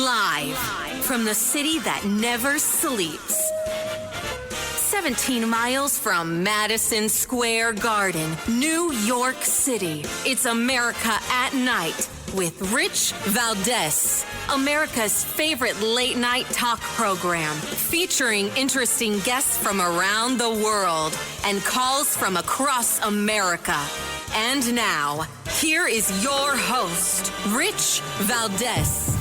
Live from the city that never sleeps. 17 miles from Madison Square Garden, New York City. It's America at Night with Rich Valdez, America's favorite late-night talk program, featuring interesting guests from around the world and calls from across America. And now, here is your host, Rich Valdez.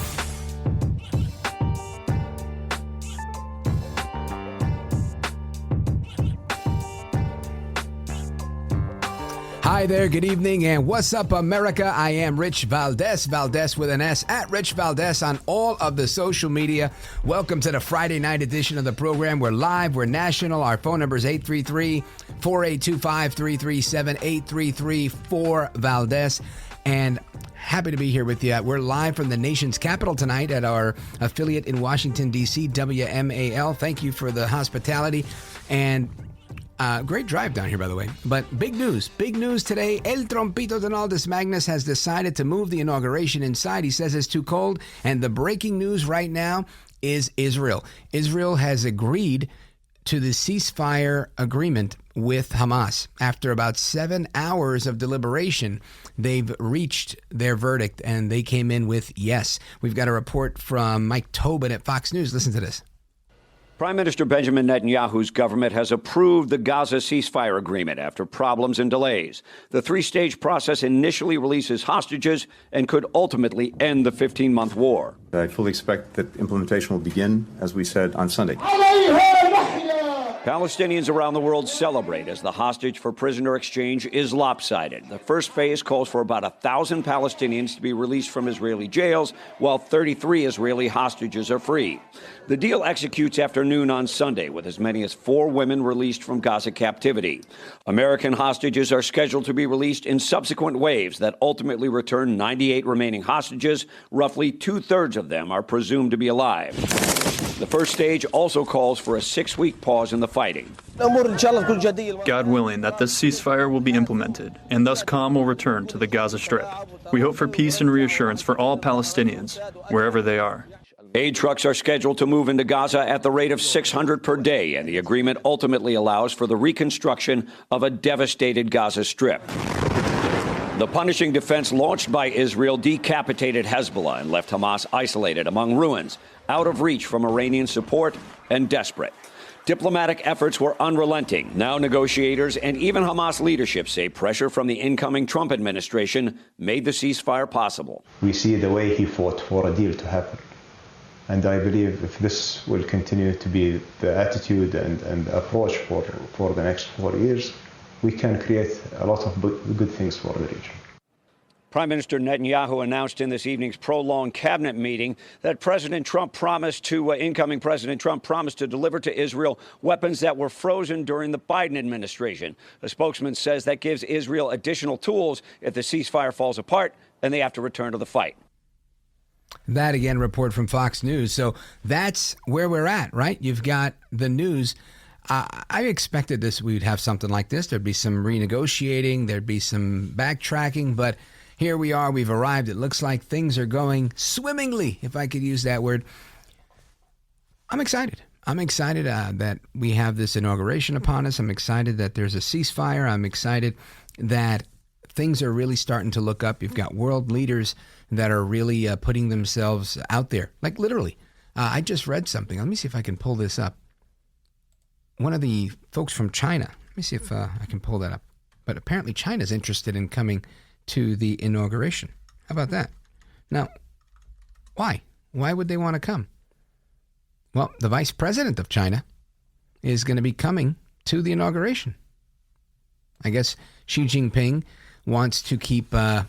Hi there, good evening, and what's up, America? I am Rich Valdez, Valdez with an S, at Rich Valdez on all of the social media. Welcome to the Friday night edition of the program. We're live, we're national. Our phone number is 833-4825-337-833-4-Valdez. And happy to be here with you. We're live from the nation's capital tonight at our affiliate in Washington, D.C., WMAL. Thank you for the hospitality. And great drive down here, by the way. But big news today. El Trompito Donaldus Magnus has decided to move the inauguration inside. He says it's too cold. And the breaking news right now is Israel. Israel has agreed to the ceasefire agreement with Hamas. After about 7 hours of deliberation, they've reached their verdict, and they came in with yes. We've got a report from Mike Tobin at Fox News. Listen to this. Prime Minister Benjamin Netanyahu's government has approved the Gaza ceasefire agreement after problems and delays. The three-stage process initially releases hostages and could ultimately end the 15-month war. I fully expect that implementation will begin, as we said, on Sunday. Palestinians around the world celebrate as the hostage for prisoner exchange is lopsided. The first phase calls for about 1,000 Palestinians to be released from Israeli jails, while 33 Israeli hostages are free. The deal executes after noon on Sunday, with as many as 4 women released from Gaza captivity. American hostages are scheduled to be released in subsequent waves that ultimately return 98 remaining hostages. Roughly 2/3 of them are presumed to be alive. The first stage also calls for a 6-week pause in the fighting. God willing that this ceasefire will be implemented, and thus calm will return to the Gaza Strip. We hope for peace and reassurance for all Palestinians, wherever they are. Aid trucks are scheduled to move into Gaza at the rate of 600 per day, and the agreement ultimately allows for the reconstruction of a devastated Gaza Strip. The punishing defense launched by Israel decapitated Hezbollah and left Hamas isolated among ruins, out of reach from Iranian support, and desperate. Diplomatic efforts were unrelenting. Now negotiators and even Hamas leadership say pressure from the incoming Trump administration made the ceasefire possible. We see the way he fought for a deal to happen. And I believe if this will continue to be the attitude and approach for the next 4 years, we can create a lot of good things for the region. Prime Minister Netanyahu announced in this evening's prolonged cabinet meeting that incoming President Trump promised to deliver to Israel weapons that were frozen during the Biden administration. A spokesman says that gives Israel additional tools if the ceasefire falls apart and they have to return to the fight. That, again, report from Fox News. So that's where we're at, right? You've got the news. I expected we'd have something like this. There'd be some renegotiating. There'd be some backtracking. But here we are. We've arrived. It looks like things are going swimmingly, if I could use that word. I'm excited. I'm excited that we have this inauguration upon us. I'm excited that there's a ceasefire. I'm excited that things are really starting to look up. You've got world leaders that are really putting themselves out there, like literally. I just read something. Let me see if I can pull this up. One of the folks from China, let me see if I can pull that up. But apparently China's interested in coming to the inauguration. How about that? Now, why? Why would they want to come? Well, the vice president of China is going to be coming to the inauguration. I guess Xi Jinping wants to keep, tabs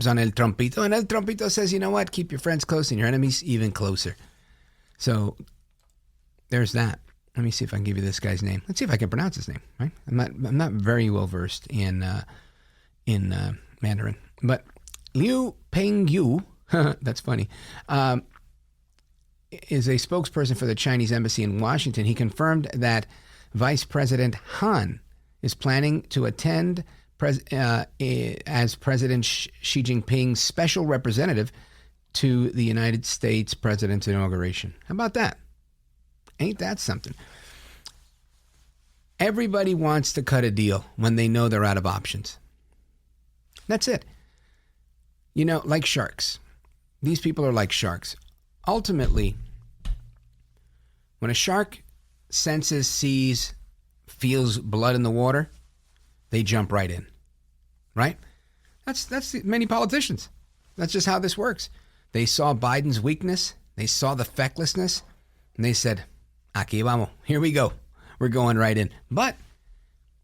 on El Trompito. And El Trompito says, you know what? Keep your friends close and your enemies even closer. So there's that. Let me see if I can give you this guy's name. Let's see if I can pronounce his name. Right? I'm not very well versed in Mandarin, but Liu Pengyu, that's funny, is a spokesperson for the Chinese embassy in Washington. He confirmed that Vice President Han is planning to attend as President Xi Jinping's special representative to the United States president's inauguration. How about that? Ain't that something? Everybody wants to cut a deal when they know they're out of options. That's it. You know, like sharks. These people are like sharks. Ultimately, when a shark senses, sees, feels blood in the water, they jump right in. Right? That's many politicians. That's just how this works. They saw Biden's weakness. They saw the fecklessness. And they said, aquí vamos. Here we go. We're going right in. But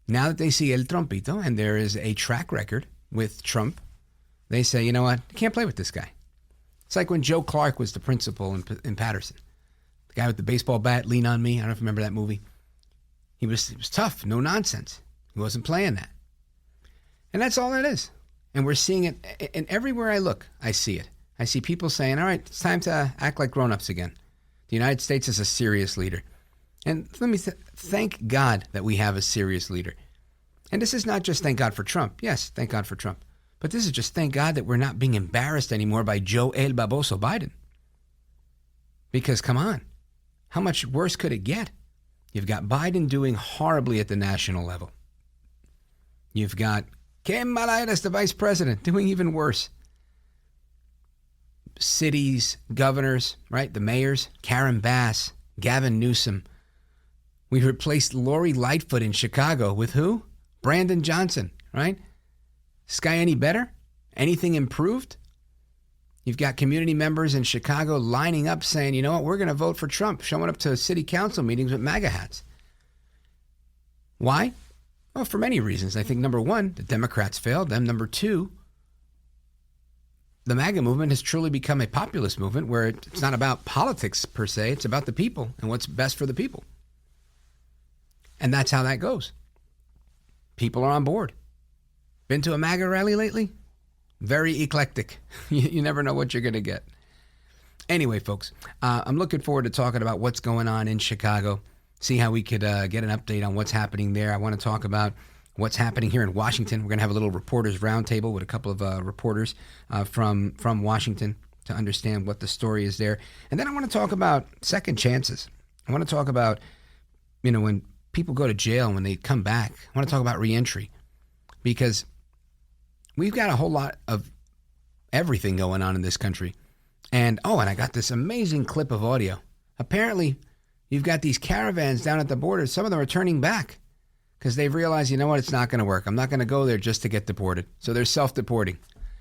now that they see El Trumpito, and there is a track record with Trump, they say, you know what? I can't play with this guy. It's like when Joe Clark was the principal in Patterson. The guy with the baseball bat, Lean on Me. I don't know if you remember that movie. He was tough, no nonsense. He wasn't playing that. And that's all it is. And we're seeing it, and everywhere I look, I see it. I see people saying, all right, it's time to act like grown-ups again. The United States is a serious leader. And let me thank God that we have a serious leader. And this is not just thank God for Trump. Yes, thank God for Trump. But this is just thank God that we're not being embarrassed anymore by Joe El Baboso Biden. Because come on, how much worse could it get? You've got Biden doing horribly at the national level. You've got Que mala eres, the vice president, doing even worse. Cities, governors, right? The mayors, Karen Bass, Gavin Newsom. We replaced Lori Lightfoot in Chicago with who? Brandon Johnson, right? Is this guy any better? Anything improved? You've got community members in Chicago lining up saying, you know what, we're going to vote for Trump, showing up to city council meetings with MAGA hats. Why? Well, for many reasons. I think number one, the Democrats failed them. Number two, the MAGA movement has truly become a populist movement where it's not about politics per se. It's about the people and what's best for the people. And that's how that goes. People are on board. Been to a MAGA rally lately? Very eclectic. You never know what you're going to get. Anyway, folks, I'm looking forward to talking about what's going on in Chicago. See how we could get an update on what's happening there. I want to talk about what's happening here in Washington. We're going to have a little reporters roundtable with a couple of reporters from Washington to understand what the story is there. And then I want to talk about second chances. I want to talk about, you know, when people go to jail, when they come back. I want to talk about reentry because we've got a whole lot of everything going on in this country. And I got this amazing clip of audio. Apparently, you've got these caravans down at the border. Some of them are turning back because they've realized, you know what, it's not going to work. I'm not going to go there just to get deported. So they're self-deporting.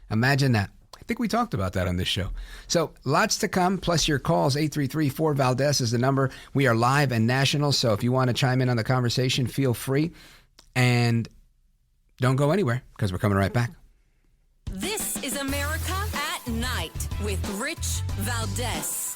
Imagine that. I think we talked about that on this show. So lots to come, plus your calls. 833-4-VALDEZ is the number. We are live and national, so if you want to chime in on the conversation, feel free. And don't go anywhere because we're coming right back. This is America at Night with Rich Valdez.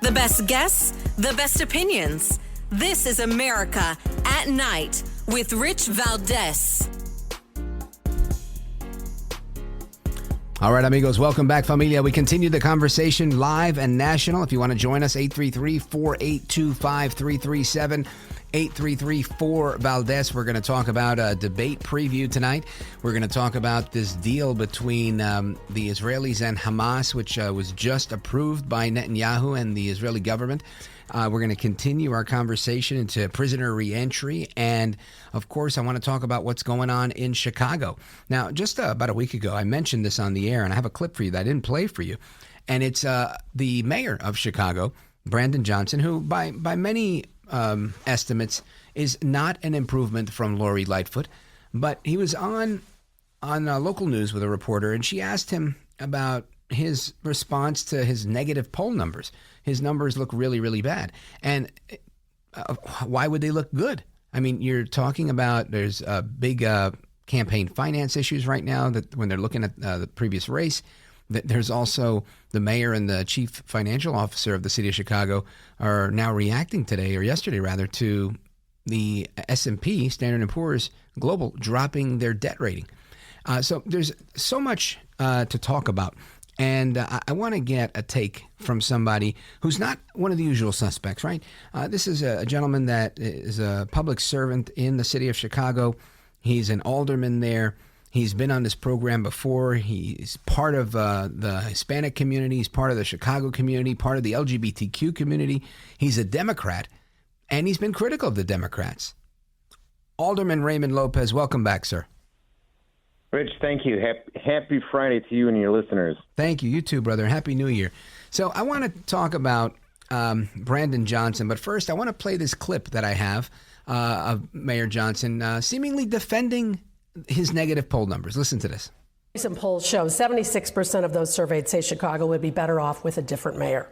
The best guests, the best opinions. This is America at Night with Rich Valdez. All right, amigos, welcome back, familia. We continue the conversation live and national. If you want to join us, 833-482-5337. 833-4-VALDEZ. We're going to talk about a debate preview tonight. We're going to talk about this deal between the Israelis and Hamas, which was just approved by Netanyahu and the Israeli government. We're going to continue our conversation into prisoner reentry. And, of course, I want to talk about what's going on in Chicago. Now, just about a week ago, I mentioned this on the air, and I have a clip for you that I didn't play for you. And it's the mayor of Chicago, Brandon Johnson, who by many estimates is not an improvement from Lori Lightfoot, but he was on local news with a reporter, and she asked him about his response to his negative poll numbers. His numbers look really, really bad. And why would they look good? I mean, you're talking about there's big campaign finance issues right now that when they're looking at the previous race. There's also the mayor and the chief financial officer of the city of Chicago are now reacting today, or yesterday rather, to the S&P, Standard & Poor's Global, dropping their debt rating. So there's so much to talk about. And I want to get a take from somebody who's not one of the usual suspects, right? This is a gentleman that is a public servant in the city of Chicago. He's an alderman there. He's been on this program before. He's part of the Hispanic community. He's part of the Chicago community, part of the LGBTQ community. He's a Democrat, and he's been critical of the Democrats. Alderman Raymond Lopez, welcome back, sir. Rich, thank you. Happy Friday to you and your listeners. Thank you. You too, brother. Happy New Year. So I want to talk about Brandon Johnson, but first I want to play this clip that I have of Mayor Johnson seemingly defending his negative poll numbers. Listen to this. Recent polls show 76% of those surveyed say Chicago would be better off with a different mayor.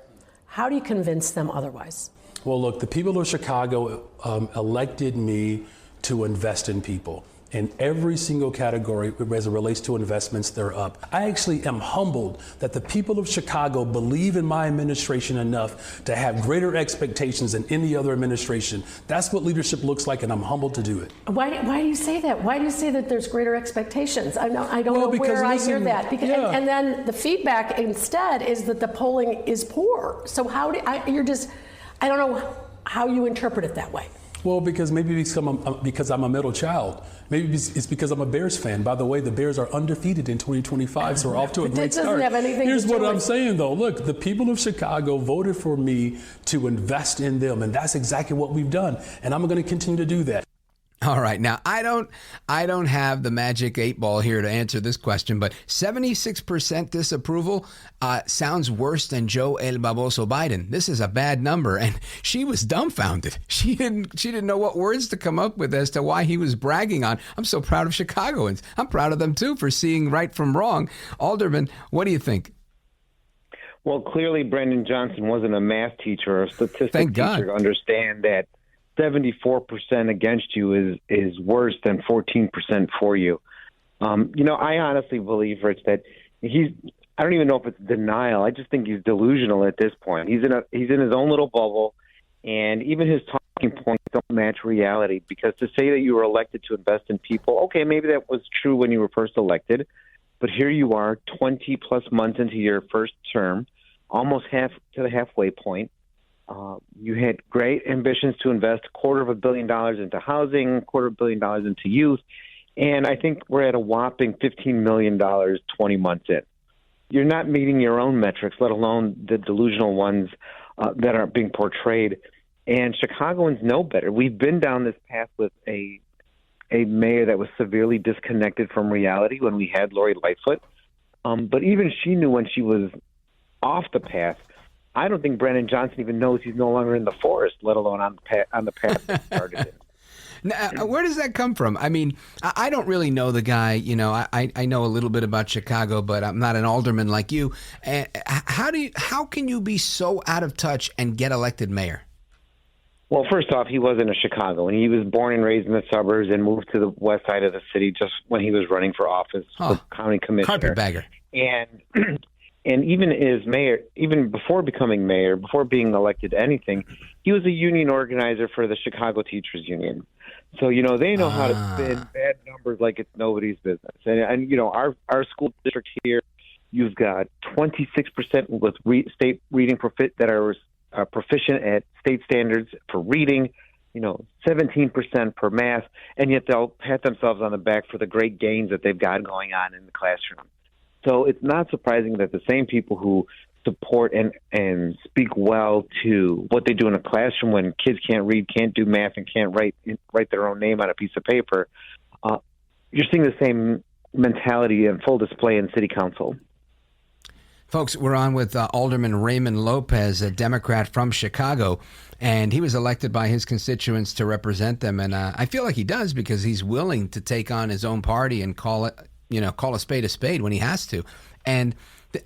How do you convince them otherwise? Well, look, the people of Chicago elected me to invest in people. In every single category as it relates to investments, they're up. I actually am humbled that the people of Chicago believe in my administration enough to have greater expectations than any other administration. That's what leadership looks like, and I'm humbled to do it. Why do you say that? Why do you say that there's greater expectations? I don't know where I hear that. Because, yeah. and then the feedback instead is that the polling is poor. So how do I don't know how you interpret it that way. Well, because maybe because I'm a middle child. Maybe it's because I'm a Bears fan. By the way, the Bears are undefeated in 2025, so we're off to a great start. Doesn't have anything Here's to do what with... I'm saying, though. Look, the people of Chicago voted for me to invest in them, and that's exactly what we've done. And I'm going to continue to do that. All right. Now, I don't have the magic 8-ball here to answer this question, but 76% disapproval sounds worse than Joe El Baboso Biden. This is a bad number, and she was dumbfounded. She didn't know what words to come up with as to why he was bragging on. I'm so proud of Chicagoans. I'm proud of them, too, for seeing right from wrong. Alderman, what do you think? Well, clearly Brandon Johnson wasn't a math teacher or a statistics teacher to understand that 74% against you is worse than 14% for you. I honestly believe, Rich, that I don't even know if it's denial. I just think he's delusional at this point. He's in his own little bubble, and even his talking points don't match reality, because to say that you were elected to invest in people, okay, maybe that was true when you were first elected, but here you are 20 plus months into your first term, almost half to the halfway point. You had great ambitions to invest $250 million into housing, $250 million into youth, and I think we're at a whopping $15 million 20 months in. You're not meeting your own metrics, let alone the delusional ones that are being portrayed. And Chicagoans know better. We've been down this path with a mayor that was severely disconnected from reality when we had Lori Lightfoot. But even she knew when she was off the path. I don't think Brandon Johnson even knows he's no longer in the forest, let alone on the path that started it. Now, where does that come from? I mean, I don't really know the guy. I know a little bit about Chicago, but I'm not an alderman like you. How can you be so out of touch and get elected mayor? Well, first off, he wasn't a Chicagoan. He was born and raised in the suburbs and moved to the west side of the city just when he was running for office for county commissioner. Carpetbagger. And even as mayor, even before becoming mayor, before being elected to anything, he was a union organizer for the Chicago Teachers Union. So, they know how to spin bad numbers like it's nobody's business. And our school district here, you've got 26% with state reading that are proficient at state standards for reading, 17% for math, and yet they'll pat themselves on the back for the great gains that they've got going on in the classroom. So it's not surprising that the same people who support and speak well to what they do in a classroom when kids can't read, can't do math, and can't write their own name on a piece of paper, you're seeing the same mentality in full display in city council. Folks, we're on with Alderman Raymond Lopez, a Democrat from Chicago, and he was elected by his constituents to represent them. And I feel like he does because he's willing to take on his own party and call a spade when he has to. And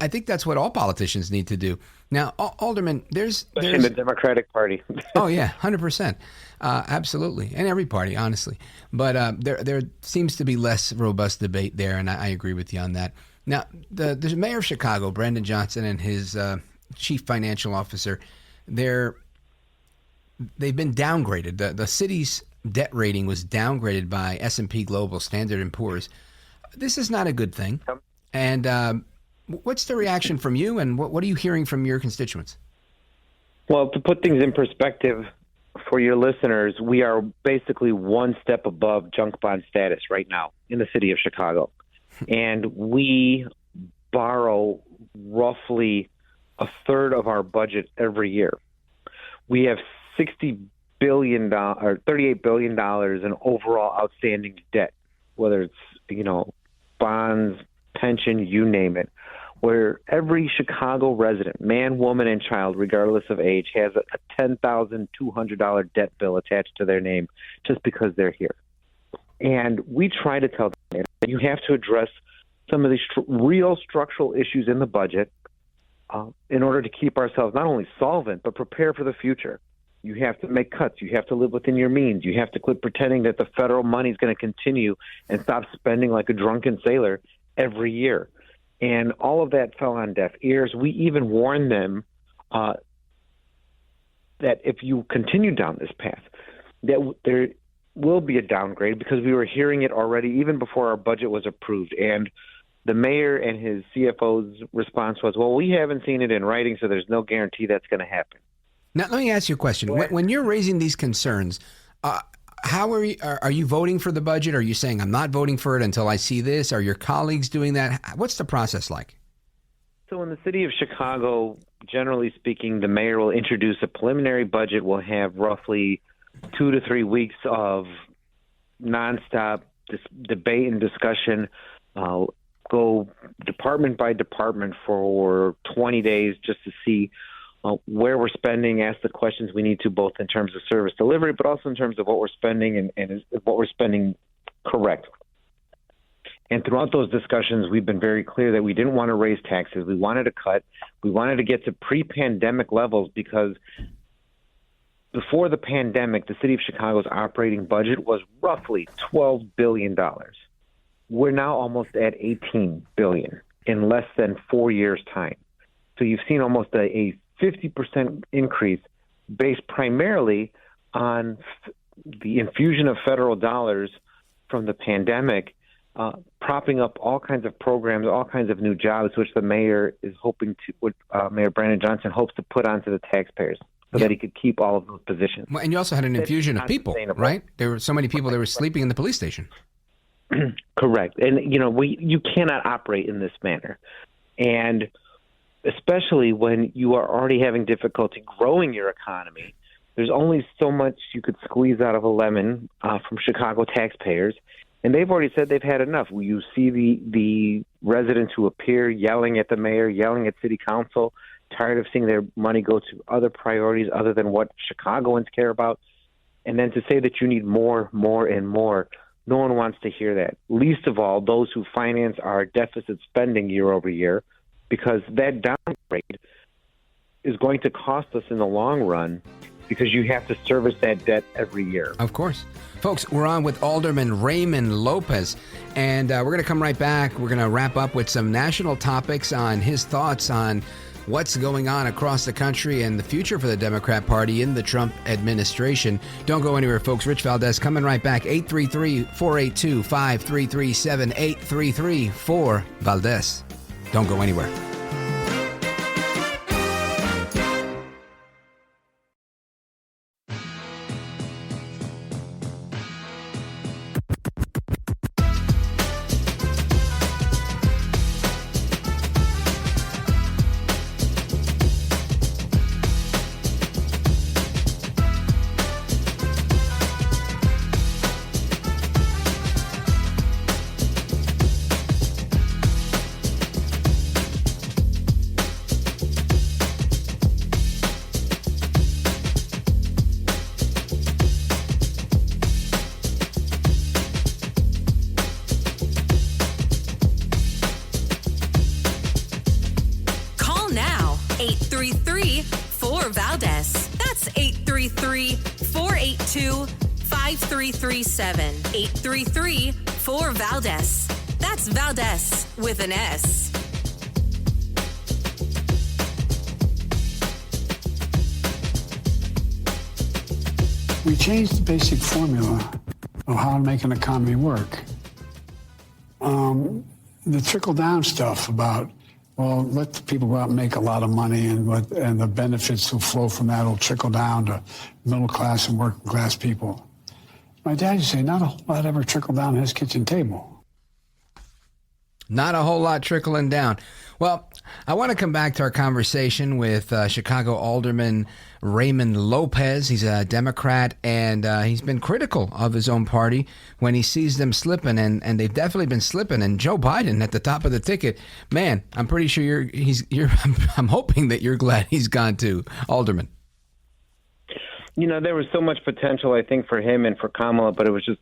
I think that's what all politicians need to do. Now, Alderman, there's in the Democratic Party. Oh, yeah, 100%. Absolutely. And every party, honestly. But there seems to be less robust debate there, and I agree with you on that. Now, the mayor of Chicago, Brandon Johnson, and his chief financial officer, they've been downgraded. The city's debt rating was downgraded by S&P Global, Standard & Poor's. This is not a good thing. And what's the reaction from you, and what are you hearing from your constituents? Well, to put things in perspective for your listeners, we are basically one step above junk bond status right now in the city of Chicago. And we borrow roughly a third of our budget every year. We have $38 billion in overall outstanding debt, whether it's, bonds, pension, you name it, where every Chicago resident, man, woman, and child, regardless of age, has a $10,200 debt bill attached to their name just because they're here. And we try to tell them that you have to address some of these real structural issues in the budget in order to keep ourselves not only solvent, but prepare for the future. You have to make cuts. You have to live within your means. You have to quit pretending that the federal money is going to continue and stop spending like a drunken sailor every year. And all of that fell on deaf ears. We even warned them that if you continue down this path, that there will be a downgrade, because we were hearing it already even before our budget was approved. And the mayor and his CFO's response was, well, we haven't seen it in writing, so there's no guarantee that's going to happen. Now, let me ask you a question. When you're raising these concerns, how are you voting for the budget? Are you saying I'm not voting for it until I see this? Are your colleagues doing that? What's the process like? So in the city of Chicago, generally speaking, the mayor will introduce a preliminary budget. We'll have roughly 2 to 3 weeks of nonstop debate and discussion. Go department by department for 20 days just to see where we're spending, ask the questions we need to, both in terms of service delivery, but also in terms of what we're spending and is what we're spending correct. And throughout those discussions, we've been very clear that we didn't want to raise taxes. We wanted to cut. We wanted to get to pre-pandemic levels, because before the pandemic, the city of Chicago's operating budget was roughly $12 billion. We're now almost at $18 billion in less than 4 years' time. So you've seen almost a 50% increase based primarily on the infusion of federal dollars from the pandemic, propping up all kinds of programs, all kinds of new jobs, which the mayor is hoping to, Mayor Brandon Johnson hopes to put onto the taxpayers so that he could keep all of those positions. Well, and you also had an infusion of people, right? There were so many people that were sleeping in the police station. Correct. And, you cannot operate in this manner. And especially when you are already having difficulty growing your economy, there's only so much you could squeeze out of a lemon from Chicago taxpayers. And they've already said they've had enough. You see the residents who appear yelling at the mayor, yelling at city council, tired of seeing their money go to other priorities other than what Chicagoans care about. And then to say that you need more, and more, no one wants to hear that. Least of all, those who finance our deficit spending year over year, because that downgrade is going to cost us in the long run, because you have to service that debt every year. Of course. Folks, we're on with Alderman Raymond Lopez, and we're going to come right back. We're going to wrap up with some national topics on his thoughts on what's going on across the country and the future for the Democrat Party in the Trump administration. Don't go anywhere, folks. Rich Valdez coming right back. 833-482-5337. 833-4-VALDEZ. Don't go anywhere. That's 833-482-5337. 833-4-VALDEZ. That's Valdez with an S. We changed the basic formula of how to make an economy work. The trickle-down stuff about, well, let the people go out and make a lot of money, and the benefits will flow from that will trickle down to middle-class and working-class people. My dad used to say, not a whole lot ever trickle down his kitchen table. Not a whole lot trickling down. Well, I want to come back to our conversation with Chicago Alderman Raymond Lopez. He's a Democrat, and he's been critical of his own party when he sees them slipping, and they've definitely been slipping. And Joe Biden at the top of the ticket, man, I'm pretty sure I'm hoping that you're glad he's gone too, Alderman. You know, there was so much potential, I think, for him and for Kamala, but it was just,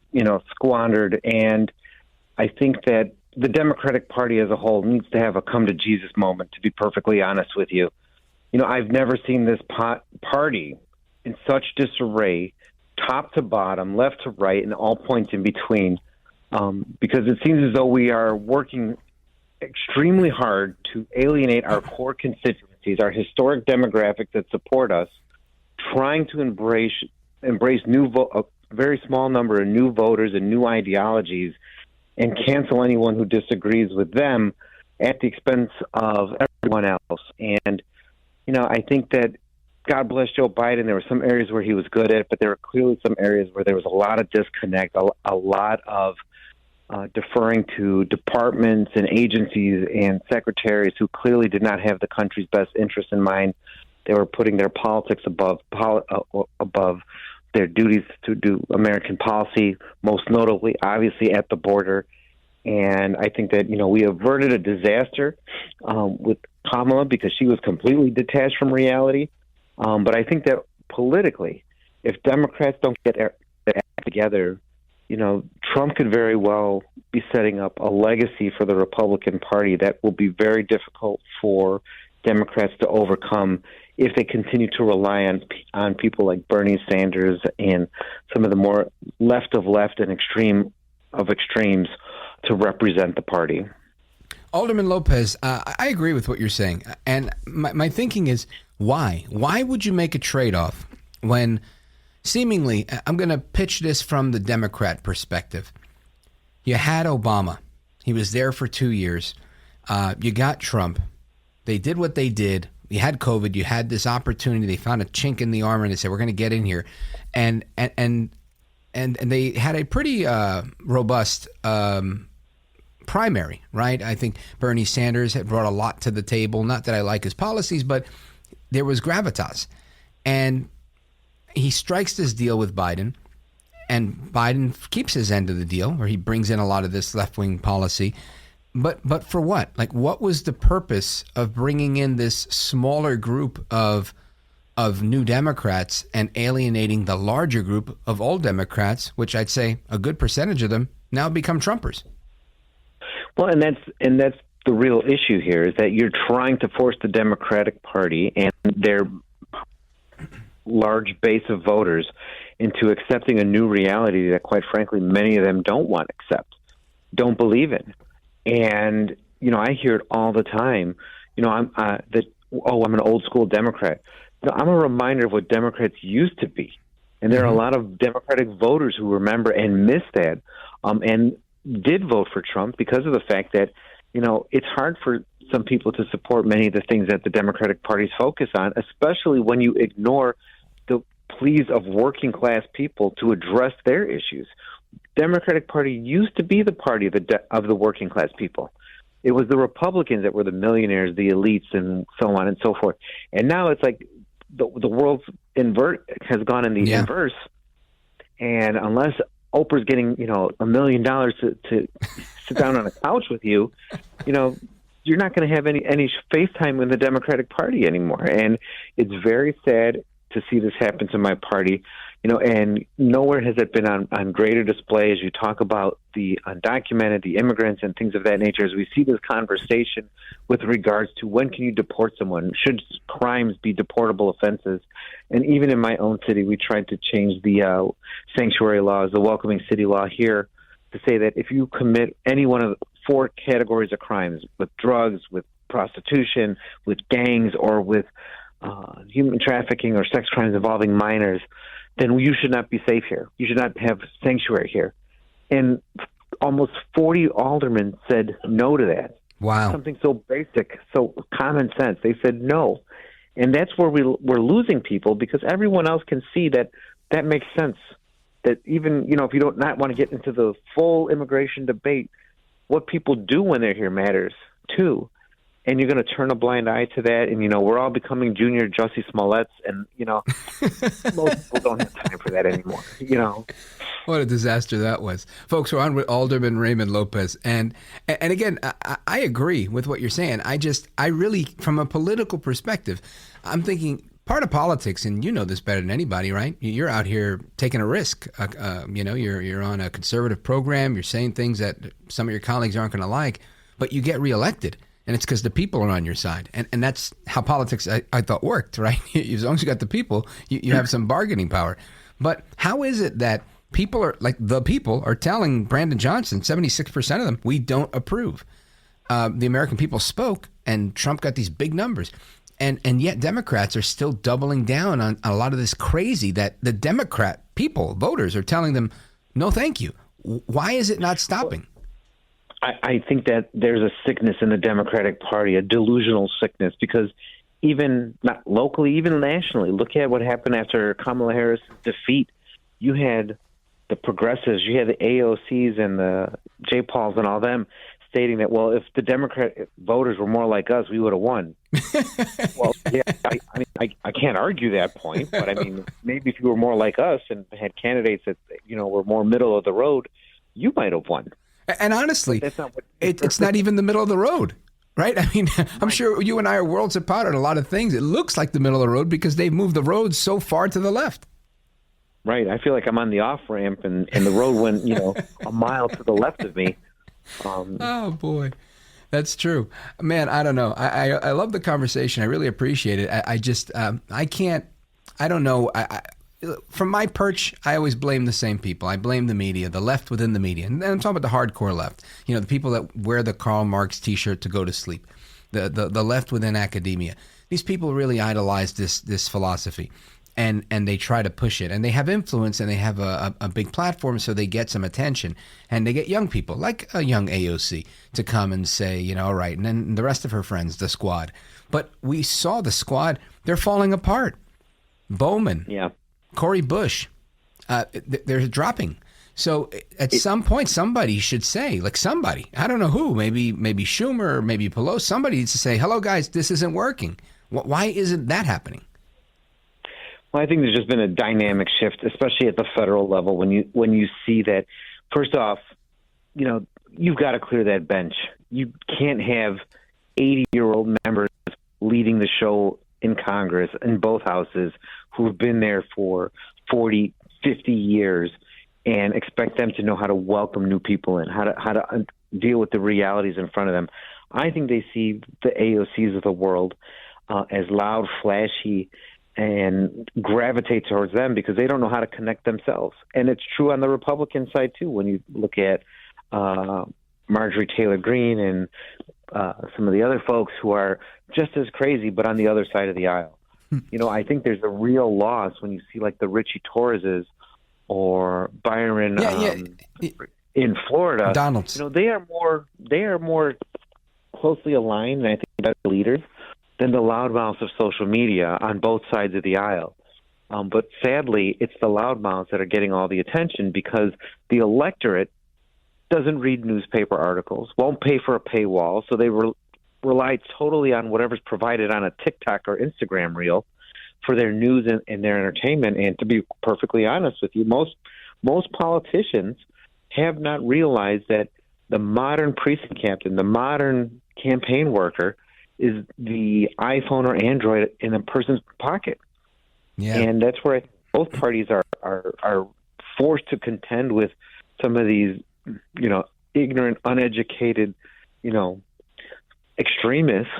squandered. And I think that the Democratic Party as a whole needs to have a come-to-Jesus moment, to be perfectly honest with you. I've never seen this party in such disarray, top to bottom, left to right, and all points in between, because it seems as though we are working extremely hard to alienate our core constituencies, our historic demographic that support us, trying to embrace a very small number of new voters and new ideologies, and cancel anyone who disagrees with them at the expense of everyone else. And, I think that, God bless Joe Biden, there were some areas where he was good at, but there were clearly some areas where there was a lot of disconnect, a lot of deferring to departments and agencies and secretaries who clearly did not have the country's best interest in mind. They were putting their politics above their duties to do American policy, most notably, obviously, at the border. And I think that, we averted a disaster with Kamala because she was completely detached from reality. But I think that politically, if Democrats don't get their act together, Trump could very well be setting up a legacy for the Republican Party that will be very difficult for Democrats to overcome if they continue to rely on people like Bernie Sanders and some of the more left of left and extreme of extremes to represent the party. Alderman Lopez, I agree with what you're saying. And my thinking is, why? Why would you make a trade-off when seemingly, I'm going to pitch this from the Democrat perspective. You had Obama. He was there for 2 years. You got Trump. They did what they did. You had COVID. You had this opportunity. They found a chink in the armor and they said, we're going to get in here. And they had a pretty robust primary, right? I think Bernie Sanders had brought a lot to the table. Not that I like his policies, but there was gravitas. And he strikes this deal with Biden, and Biden keeps his end of the deal, where he brings in a lot of this left-wing policy. But for what? Like, what was the purpose of bringing in this smaller group of new Democrats and alienating the larger group of old Democrats, which I'd say a good percentage of them now become Trumpers? Well, and that's the real issue here, is that you're trying to force the Democratic Party and their large base of voters into accepting a new reality that, quite frankly, many of them don't want to accept, don't believe in. And, I hear it all the time, I'm an old school Democrat. No, I'm a reminder of what Democrats used to be. And there are a lot of Democratic voters who remember and miss that, and did vote for Trump because of the fact that, it's hard for some people to support many of the things that the Democratic Party's focus on, especially when you ignore the pleas of working class people to address their issues. Democratic Party used to be the party of the working class people. It was the Republicans that were the millionaires, the elites, and so on and so forth. And now it's like the world's has gone in the inverse. And unless Oprah's getting, $1 million to sit down on a couch with you, you're not going to have any FaceTime in the Democratic Party anymore. And it's very sad to see this happen to my party, and nowhere has it been on greater display as you talk about the undocumented, the immigrants, and things of that nature, as we see this conversation with regards to when can you deport someone? Should crimes be deportable offenses? And even in my own city, we tried to change the sanctuary laws, the welcoming city law here, to say that if you commit any one of 4 categories of crimes, with drugs, with prostitution, with gangs, or with human trafficking or sex crimes involving minors, then you should not be safe here. You should not have sanctuary here. And almost 40 aldermen said no to that. Wow. Something so basic, so common sense. They said no. And that's where we're losing people, because everyone else can see that makes sense. That even, if you don't not want to get into the full immigration debate, what people do when they're here matters too. And you're going to turn a blind eye to that. And, we're all becoming junior Jussie Smolletts. And, most people don't have time for that anymore, What a disaster that was. Folks, we're on with Alderman Raymond Lopez. And again, I agree with what you're saying. I really, from a political perspective, I'm thinking part of politics, and you know this better than anybody, right? You're out here taking a risk. You're on a conservative program. You're saying things that some of your colleagues aren't going to like, but you get reelected. And it's because the people are on your side. And that's how politics, I thought, worked, right? As long as you got the people, you have some bargaining power. But how is it that people are telling Brandon Johnson, 76% of them, we don't approve? The American people spoke, and Trump got these big numbers. And yet Democrats are still doubling down on a lot of this crazy that the Democrat people, voters, are telling them, no, thank you. Why is it not stopping? I think that there's a sickness in the Democratic Party, a delusional sickness, because even not locally, even nationally, look at what happened after Kamala Harris' defeat. You had the progressives, you had the AOCs and the J. Pauls and all them stating that, well, if the Democrat voters were more like us, we would have won. Well, yeah, I can't argue that point, but I mean, maybe if you were more like us and had candidates that, were more middle of the road, you might have won. And honestly, it's not even the middle of the road, right? I mean, I'm sure you and I are worlds apart on a lot of things. It looks like the middle of the road because they've moved the road so far to the left. Right. I feel like I'm on the off-ramp and the road went, a mile to the left of me. Oh, boy. That's true. Man, I don't know. I love the conversation. I really appreciate it. I don't know. From my perch, I always blame the same people. I blame the media, the left within the media. And I'm talking about the hardcore left. The people that wear the Karl Marx T-shirt to go to sleep. The left within academia. These people really idolize this philosophy. And they try to push it. And they have influence, and they have a big platform, so they get some attention. And they get young people, like a young AOC, to come and say, all right. And then the rest of her friends, the squad. But we saw the squad. They're falling apart. Bowman. Yeah. Cori Bush, they're dropping. So at some point, somebody should say, somebody, I don't know who, maybe Schumer, or maybe Pelosi, somebody needs to say, hello, guys, this isn't working. Why isn't that happening? Well, I think there's just been a dynamic shift, especially at the federal level, when you see that, first off, you've got to clear that bench. You can't have 80-year-old members leading the show in Congress, in both houses, who've been there for 40, 50 years, and expect them to know how to welcome new people in, how to deal with the realities in front of them. I think they see the AOCs of the world as loud, flashy, and gravitate towards them because they don't know how to connect themselves. And it's true on the Republican side, too, when you look at Marjorie Taylor Greene and some of the other folks who are just as crazy, but on the other side of the aisle. I think there's a real loss when you see the Richie Torreses or Byron in Florida. Donalds. They are more closely aligned, and I think better leaders than the loudmouths of social media on both sides of the aisle. But sadly, it's the loudmouths that are getting all the attention because the electorate doesn't read newspaper articles, won't pay for a paywall, so they rely totally on whatever's provided on a TikTok or Instagram reel for their news and their entertainment. And to be perfectly honest with you, most politicians have not realized that the modern precinct captain, the modern campaign worker, is the iPhone or Android in a person's pocket. Yeah. And that's where both parties are forced to contend with some of these, ignorant, uneducated, extremists,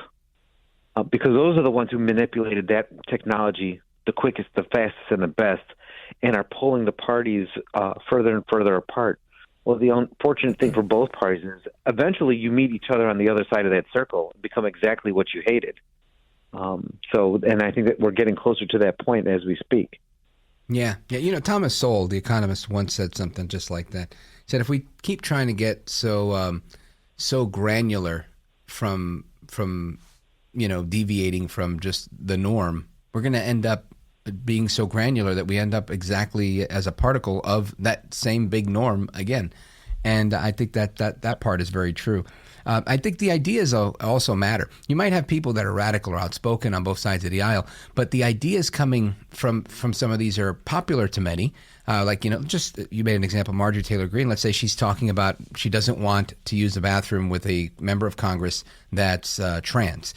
because those are the ones who manipulated that technology the quickest, the fastest, and the best, and are pulling the parties further and further apart. Well, the unfortunate thing for both parties is eventually you meet each other on the other side of that circle and become exactly what you hated. And I think that we're getting closer to that point as we speak. Yeah. Thomas Sowell, the economist, once said something just like that. He said, if we keep trying to get so granular from deviating from just the norm, we're going to end up being so granular that we end up exactly as a particle of that same big norm again. And I think that part is very true. I think the ideas also matter. You might have people that are radical or outspoken on both sides of the aisle, but the ideas coming from some of these are popular to many. Just you made an example, Marjorie Taylor Greene. Let's say she's talking about she doesn't want to use the bathroom with a member of Congress that's trans.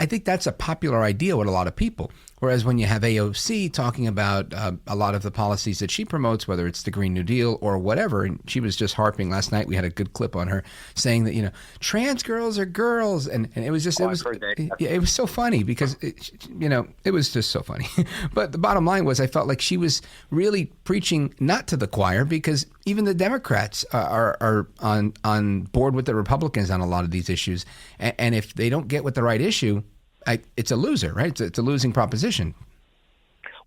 I think that's a popular idea with a lot of people. Whereas when you have AOC talking about a lot of the policies that she promotes, whether it's the Green New Deal or whatever, and she was just harping last night, we had a good clip on her saying that, trans girls are girls. And it was just, it was so funny because, it was just so funny. But the bottom line was I felt like she was really preaching not to the choir because even the Democrats are on board with the Republicans on a lot of these issues. And if they don't get with the right issue, it's a loser, right? It's a losing proposition.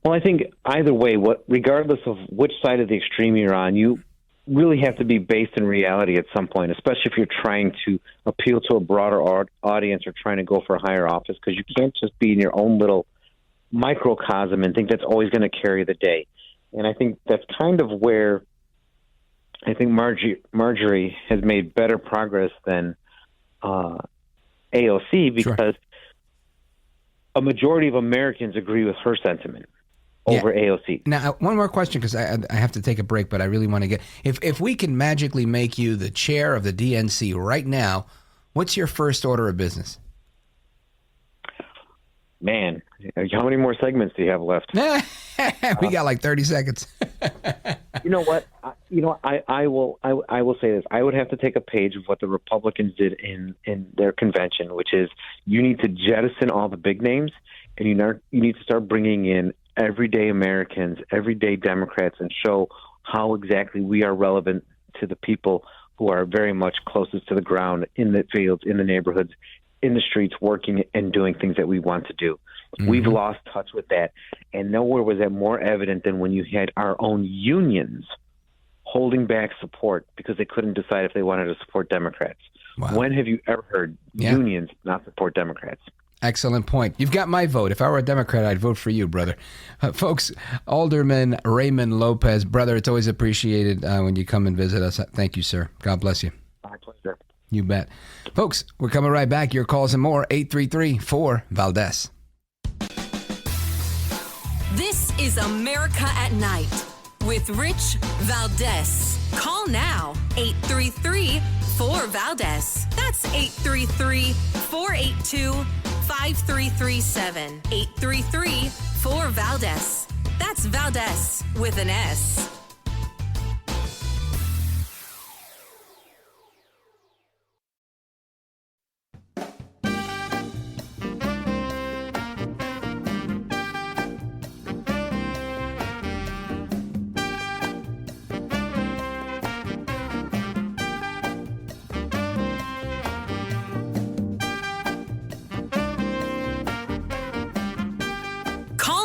Well, I think either way, regardless of which side of the extreme you're on, you really have to be based in reality at some point, especially if you're trying to appeal to a broader audience or trying to go for a higher office, because you can't just be in your own little microcosm and think that's always going to carry the day. And I think that's kind of where I think Marjorie has made better progress than AOC because a majority of Americans agree with her sentiment over AOC. Now, one more question, because I have to take a break, but I really want to get... If we can magically make you the chair of the DNC right now, what's your first order of business? Man, how many more segments do you have left? We got like 30 seconds. You know what? I will say this. I would have to take a page of what the Republicans did in their convention, which is you need to jettison all the big names, and you need to start bringing in everyday Americans, everyday Democrats, and show how exactly we are relevant to the people who are very much closest to the ground in the fields, in the neighborhoods, in the streets, working and doing things that we want to do. Mm-hmm. We've lost touch with that. And nowhere was that more evident than when you had our own unions holding back support because they couldn't decide if they wanted to support Democrats. Wow. When have you ever heard unions not support Democrats? Excellent point. You've got my vote. If I were a Democrat, I'd vote for you, brother. Folks, Alderman Raymond Lopez, brother, it's always appreciated when you come and visit us. Thank you, sir. God bless you. My pleasure. You bet. Folks, we're coming right back. Your calls and more, 833-4-VALDEZ. This is America at Night with Rich Valdez. Call now, 833-4-VALDEZ. That's 833-482-5337. 833-4-VALDEZ. That's Valdez with an S.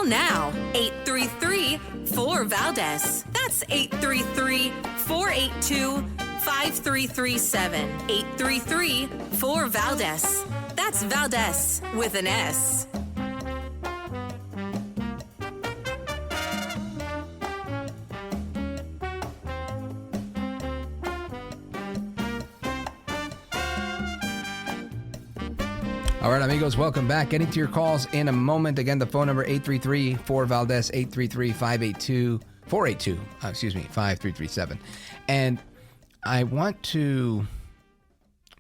Now, 833-4-VALDEZ. That's 833-482-5337. 833-4-VALDEZ. That's Valdez with an S. All right, amigos, welcome back. Getting to your calls in a moment. Again, the phone number 833-4-VALDEZ, 833-5337. And I want to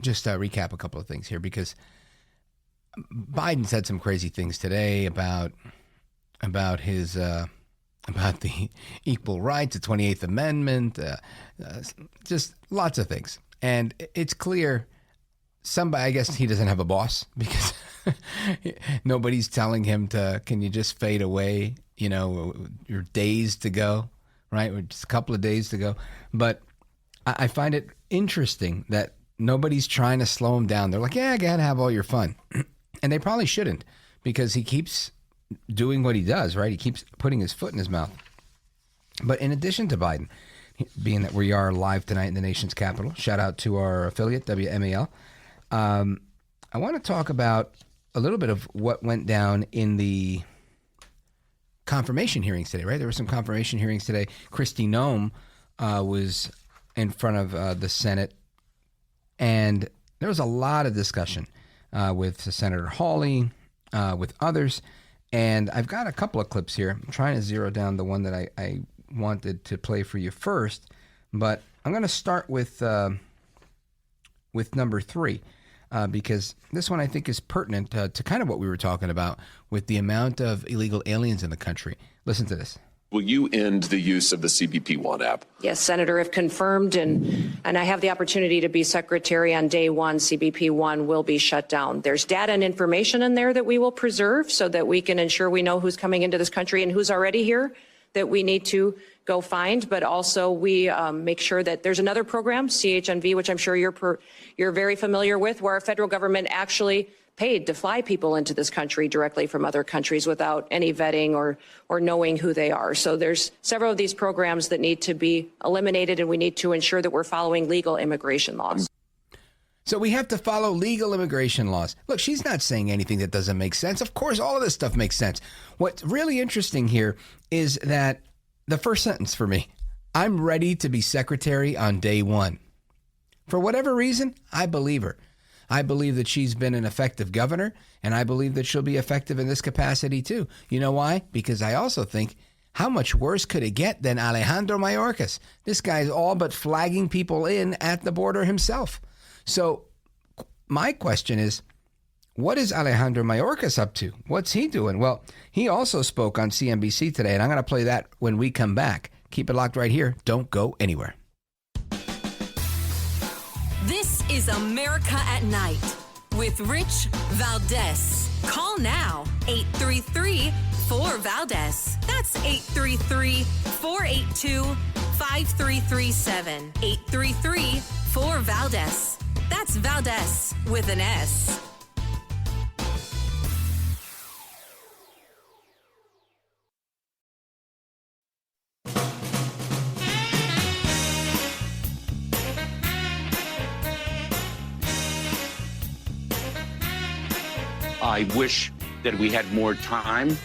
just recap a couple of things here because Biden said some crazy things today about his about the equal rights, the 28th Amendment, just lots of things. And it's clear. Somebody, I guess he doesn't have a boss because nobody's telling him can you just fade away? Your days to go, right? Or just a couple of days to go. But I find it interesting that nobody's trying to slow him down. They're like, yeah, go ahead, have all your fun. And they probably shouldn't, because he keeps doing what he does, right? He keeps putting his foot in his mouth. But in addition to Biden, being that we are live tonight in the nation's capital, shout out to our affiliate, WMAL, I want to talk about a little bit of what went down in the confirmation hearings today, right? There were some confirmation hearings today. Kristi Noem was in front of the Senate, and there was a lot of discussion with Senator Hawley, with others, and I've got a couple of clips here. I'm trying to zero down the one that I wanted to play for you first, but I'm going to start with number 3. Because this one I think is pertinent to kind of what we were talking about with the amount of illegal aliens in the country. Listen to this. Will you end the use of the CBP-1 app? Yes, Senator, if confirmed, and I have the opportunity to be secretary on day one, CBP-1 will be shut down. There's data and information in there that we will preserve so that we can ensure we know who's coming into this country and who's already here that we need to go find, but also we make sure that there's another program, CHNV, which I'm sure you're very familiar with, where our federal government actually paid to fly people into this country directly from other countries without any vetting or knowing who they are. So there's several of these programs that need to be eliminated, and we need to ensure that we're following legal immigration laws. So we have to follow legal immigration laws. Look, she's not saying anything that doesn't make sense. Of course, all of this stuff makes sense. What's really interesting here is that the first sentence for me, I'm ready to be secretary on day one. For whatever reason, I believe her. I believe that she's been an effective governor, and I believe that she'll be effective in this capacity too. You know why? Because I also think, how much worse could it get than Alejandro Mayorkas? This guy's all but flagging people in at the border himself. So my question is, what is Alejandro Mayorkas up to? What's he doing? Well, he also spoke on CNBC today, and I'm going to play that when we come back. Keep it locked right here. Don't go anywhere. This is America at Night with Rich Valdez. Call now, 833-4VALDEZ. That's 833-482-5337. 833-4VALDEZ. That's Valdez with an S. I wish that we had more time,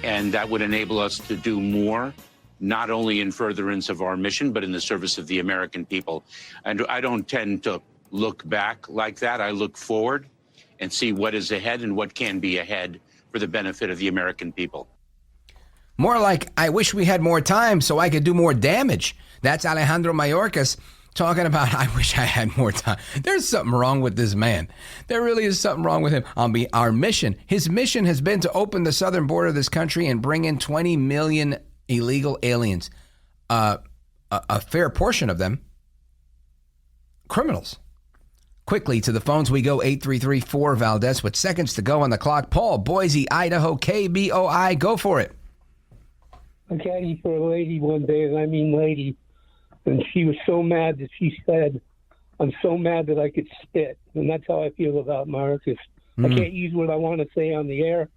and that would enable us to do more, not only in furtherance of our mission, but in the service of the American people. And I don't tend to look back like that. I look forward and see what is ahead and what can be ahead for the benefit of the American people. More like, I wish we had more time so I could do more damage. That's Alejandro Mayorkas talking about, I wish I had more time. There's something wrong with this man. There really is something wrong with him. Our mission, his mission has been to open the southern border of this country and bring in 20 million illegal aliens. A fair portion of them, criminals. Quickly to the phones we go, 833-4-VALDEZ with seconds to go on the clock. Paul, Boise, Idaho, KBOI, go for it. I caddied for a lady one day, and I mean lady, and she was so mad that she said, I'm so mad that I could spit. And that's how I feel about Mayorkas. I can't use what I want to say on the air.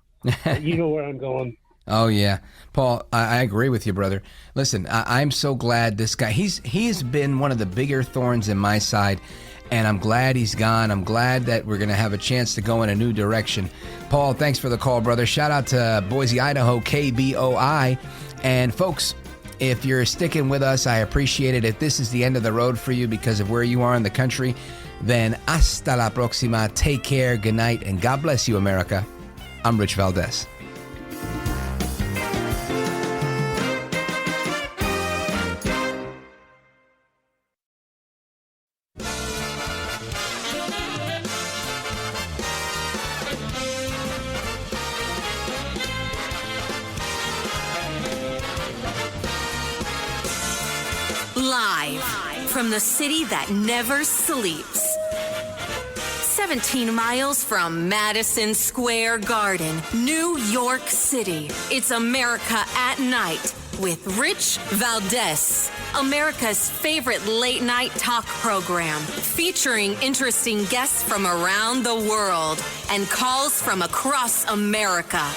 You know where I'm going. Oh, yeah. Paul, I agree with you, brother. Listen, I'm so glad this guy, he's been one of the bigger thorns in my side, and I'm glad he's gone. I'm glad that we're going to have a chance to go in a new direction. Paul, thanks for the call, brother. Shout out to Boise, Idaho, KBOI. And folks, if you're sticking with us, I appreciate it. If this is the end of the road for you because of where you are in the country, then hasta la próxima. Take care, good night, and God bless you, America. I'm Rich Valdez. Live from the city that never sleeps. 17 miles from Madison Square Garden, New York City. It's America at Night with Rich Valdez. America's favorite late-night talk program, featuring interesting guests from around the world and calls from across America.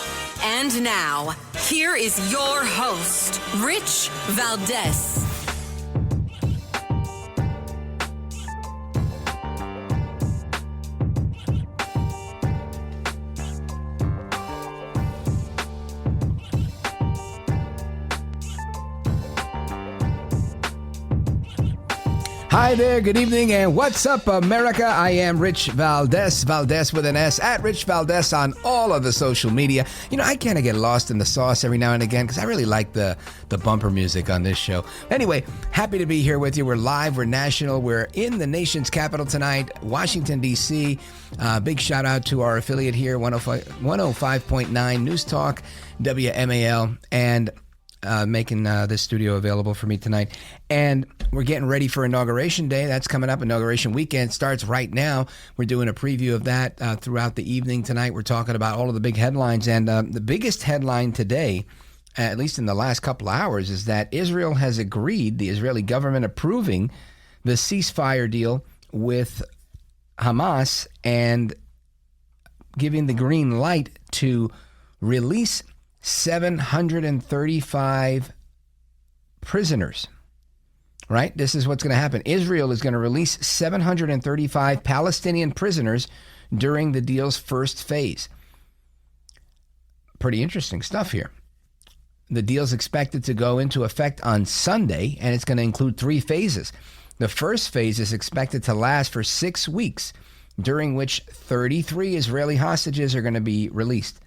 And now, here is your host, Rich Valdez. Hi there, good evening, and what's up, America? I am Rich Valdez, Valdez with an S, at Rich Valdez on all of the social media. You know, I kind of get lost in the sauce every now and again because I really like the bumper music on this show. Anyway, happy to be here with you. We're live, we're national, we're in the nation's capital tonight, Washington, D.C. Big shout out to our affiliate here, 105.9 News Talk, WMAL, and making this studio available for me tonight. And we're getting ready for Inauguration Day. That's coming up. Inauguration weekend starts right now. We're doing a preview of that throughout the evening tonight. We're talking about all of the big headlines. And the biggest headline today, at least in the last couple of hours, is that Israel has agreed, the Israeli government approving the ceasefire deal with Hamas and giving the green light to release 735 prisoners, right? This is what's going to happen. Israel is going to release 735 Palestinian prisoners during the deal's first phase. Pretty interesting stuff here. The deal's expected to go into effect on Sunday, and it's going to include 3 phases. The first phase is expected to last for 6 weeks, during which 33 Israeli hostages are going to be released.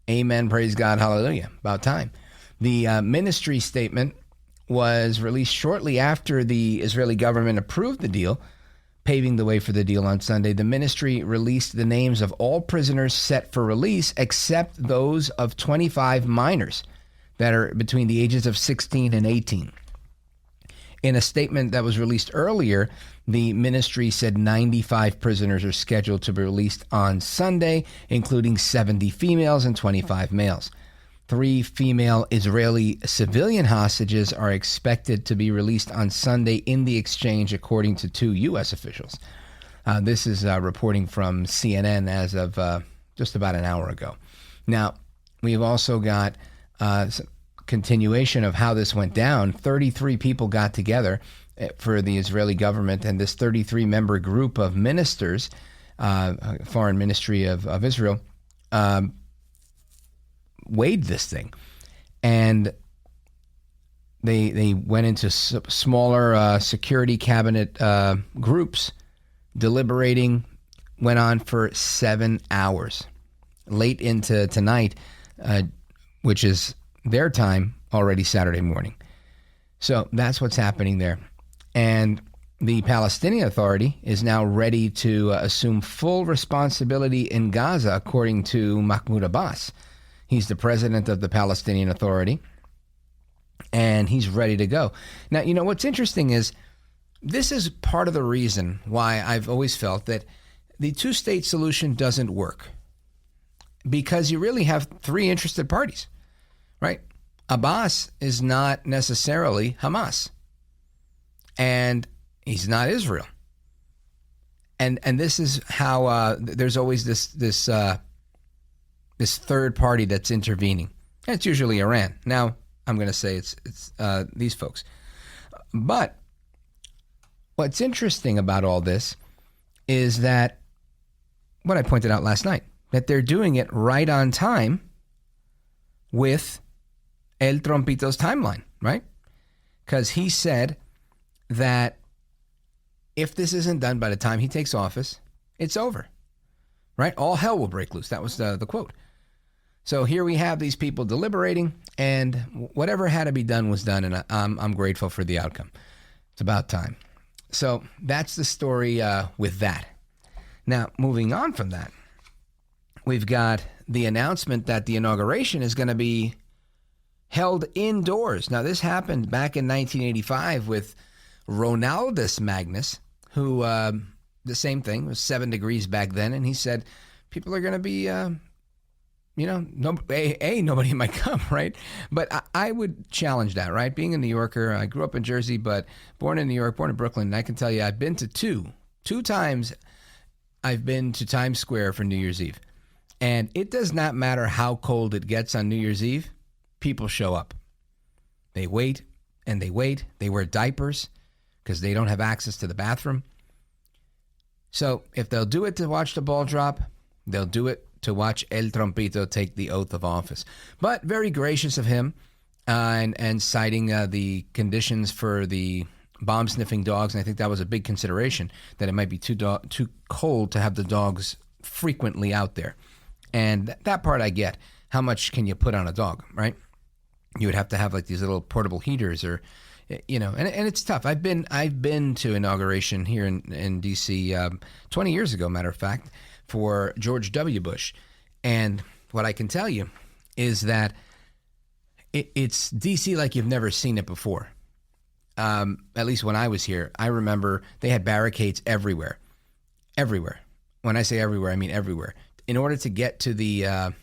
Amen. Praise God. Hallelujah. About time. The ministry statement was released shortly after the Israeli government approved the deal, paving the way for the deal on Sunday. The ministry released the names of all prisoners set for release, except those of 25 minors that are between the ages of 16 and 18. In a statement that was released earlier, the ministry said 95 prisoners are scheduled to be released on Sunday, including 70 females and 25 males. 3 female Israeli civilian hostages are expected to be released on Sunday in the exchange, according to 2 U.S. officials. This is reporting from CNN as of just about an hour ago. Now, we've also got continuation of how this went down. 33 people got together for the Israeli government, and this 33-member group of ministers, Foreign Ministry of Israel, weighed this thing. And they went into smaller security cabinet groups, deliberating, went on for 7 hours. Late into tonight, which is their time, already Saturday morning. So that's what's happening there. And the Palestinian Authority is now ready to assume full responsibility in Gaza, according to Mahmoud Abbas. He's the president of the Palestinian Authority, and he's ready to go. Now, you know, what's interesting is this is part of the reason why I've always felt that the 2-state solution doesn't work, because you really have 3 interested parties. Right? Abbas is not necessarily Hamas, and he's not Israel. And this is how there's always this third party that's intervening. And it's usually Iran. Now, I'm going to say it's these folks. But what's interesting about all this is that what I pointed out last night, that they're doing it right on time with El Trompito's timeline, right? Because he said that if this isn't done by the time he takes office, it's over, right? All hell will break loose. That was the quote. So here we have these people deliberating, and whatever had to be done was done, and I'm grateful for the outcome. It's about time. So that's the story with that. Now, moving on from that, we've got the announcement that the inauguration is going to be held indoors. Now, this happened back in 1985 with Ronaldus Magnus, who, the same thing, was 7 degrees back then, and he said people are going to be, nobody might come, right? But I would challenge that, right? Being a New Yorker, I grew up in Jersey, but born in New York, born in Brooklyn, and I can tell you I've been to two times I've been to Times Square for New Year's Eve. And it does not matter how cold it gets on New Year's Eve, people show up. They wait and they wait. They wear diapers because they don't have access to the bathroom. So if they'll do it to watch the ball drop, they'll do it to watch El Trompito take the oath of office. But very gracious of him and citing the conditions for the bomb-sniffing dogs. And I think that was a big consideration, that it might be too cold to have the dogs frequently out there. And that part I get. How much can you put on a dog, right? You would have to have like these little portable heaters or, and it's tough. I've been to inauguration here in D.C. 20 years ago, matter of fact, for George W. Bush. And what I can tell you is that it's D.C. like you've never seen it before. At least when I was here, I remember they had barricades everywhere. Everywhere. When I say everywhere, I mean everywhere. In order to get to the,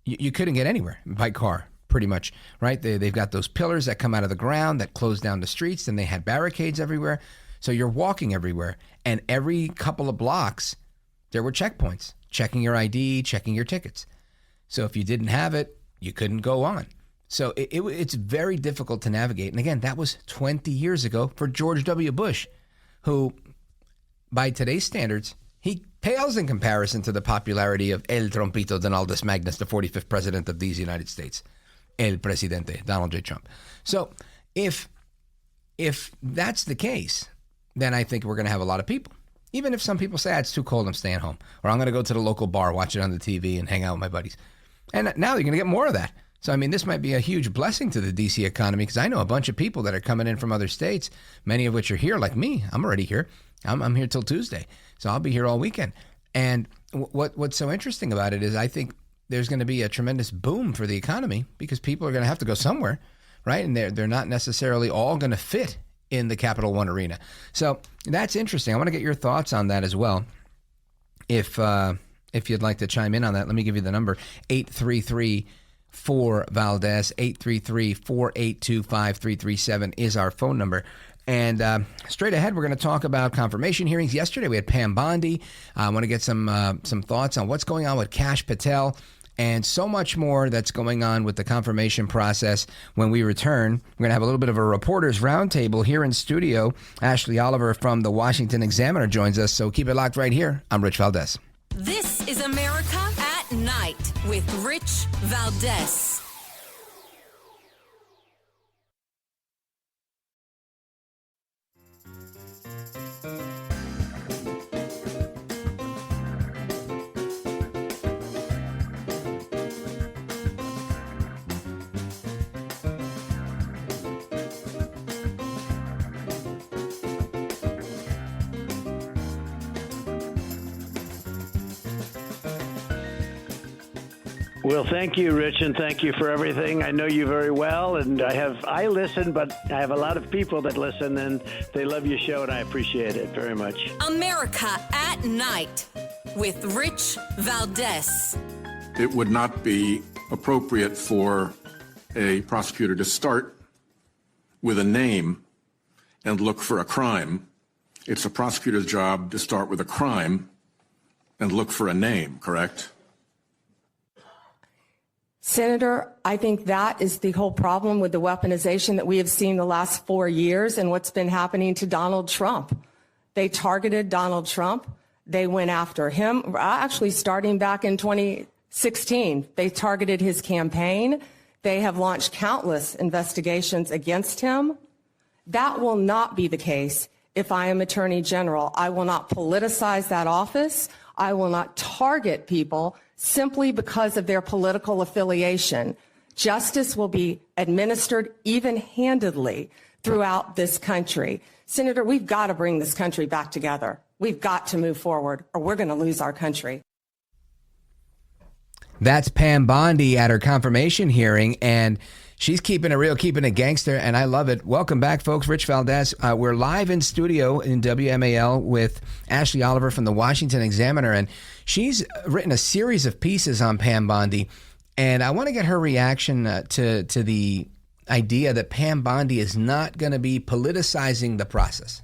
you couldn't get anywhere by car, pretty much, right? They've got those pillars that come out of the ground that close down the streets, and they had barricades everywhere. So you're walking everywhere, and every couple of blocks, there were checkpoints, checking your ID, checking your tickets. So if you didn't have it, you couldn't go on. So it's very difficult to navigate. And again, that was 20 years ago for George W. Bush, who, by today's standards, he pales in comparison to the popularity of El Trompito Donaldus Magnus, the 45th president of these United States, El Presidente, Donald J. Trump. So if that's the case, then I think we're going to have a lot of people. Even if some people say, it's too cold, I'm staying home. Or I'm going to go to the local bar, watch it on the TV, and hang out with my buddies. And now you're going to get more of that. So, I mean, this might be a huge blessing to the D.C. economy, because I know a bunch of people that are coming in from other states, many of which are here, like me. I'm already here. I'm here till Tuesday. So I'll be here all weekend. And what's so interesting about it is I think there's going to be a tremendous boom for the economy, because people are going to have to go somewhere, right? And they're not necessarily all going to fit in the Capital One Arena. So that's interesting. I want to get your thoughts on that as well. If you'd like to chime in on that, let me give you the number, 833-4-VALDEZ, 833-482-5337 is our phone number. And straight ahead, we're going to talk about confirmation hearings. Yesterday, we had Pam Bondi. I want to get some thoughts on what's going on with Kash Patel and so much more that's going on with the confirmation process. When we return, we're going to have a little bit of a reporter's roundtable here in studio. Ashley Oliver from the Washington Examiner joins us, so keep it locked right here. I'm Rich Valdez. This is America at Night with Rich Valdez. Well, thank you, Rich, and thank you for everything. I know you very well, and I listen, but I have a lot of people that listen, and they love your show, and I appreciate it very much. America at Night with Rich Valdez. It would not be appropriate for a prosecutor to start with a name and look for a crime. It's a prosecutor's job to start with a crime and look for a name, correct? Senator, I think that is the whole problem with the weaponization that we have seen the last 4 years and what's been happening to Donald Trump. They targeted Donald Trump. They went after him, actually starting back in 2016. They targeted his campaign. They have launched countless investigations against him. That will not be the case if I am Attorney General. I will not politicize that office. I will not target people simply because of their political affiliation. Justice will be administered even-handedly throughout this country. Senator, we've got to bring this country back together. We've got to move forward, or we're going to lose our country. That's Pam Bondi at her confirmation hearing, and She's keeping it real, keeping it gangster, and I love it. Welcome back, folks. Rich Valdez. We're live in studio in WMAL with Ashley Oliver from the Washington Examiner, and she's written a series of pieces on Pam Bondi, and I want to get her reaction to the idea that Pam Bondi is not going to be politicizing the process.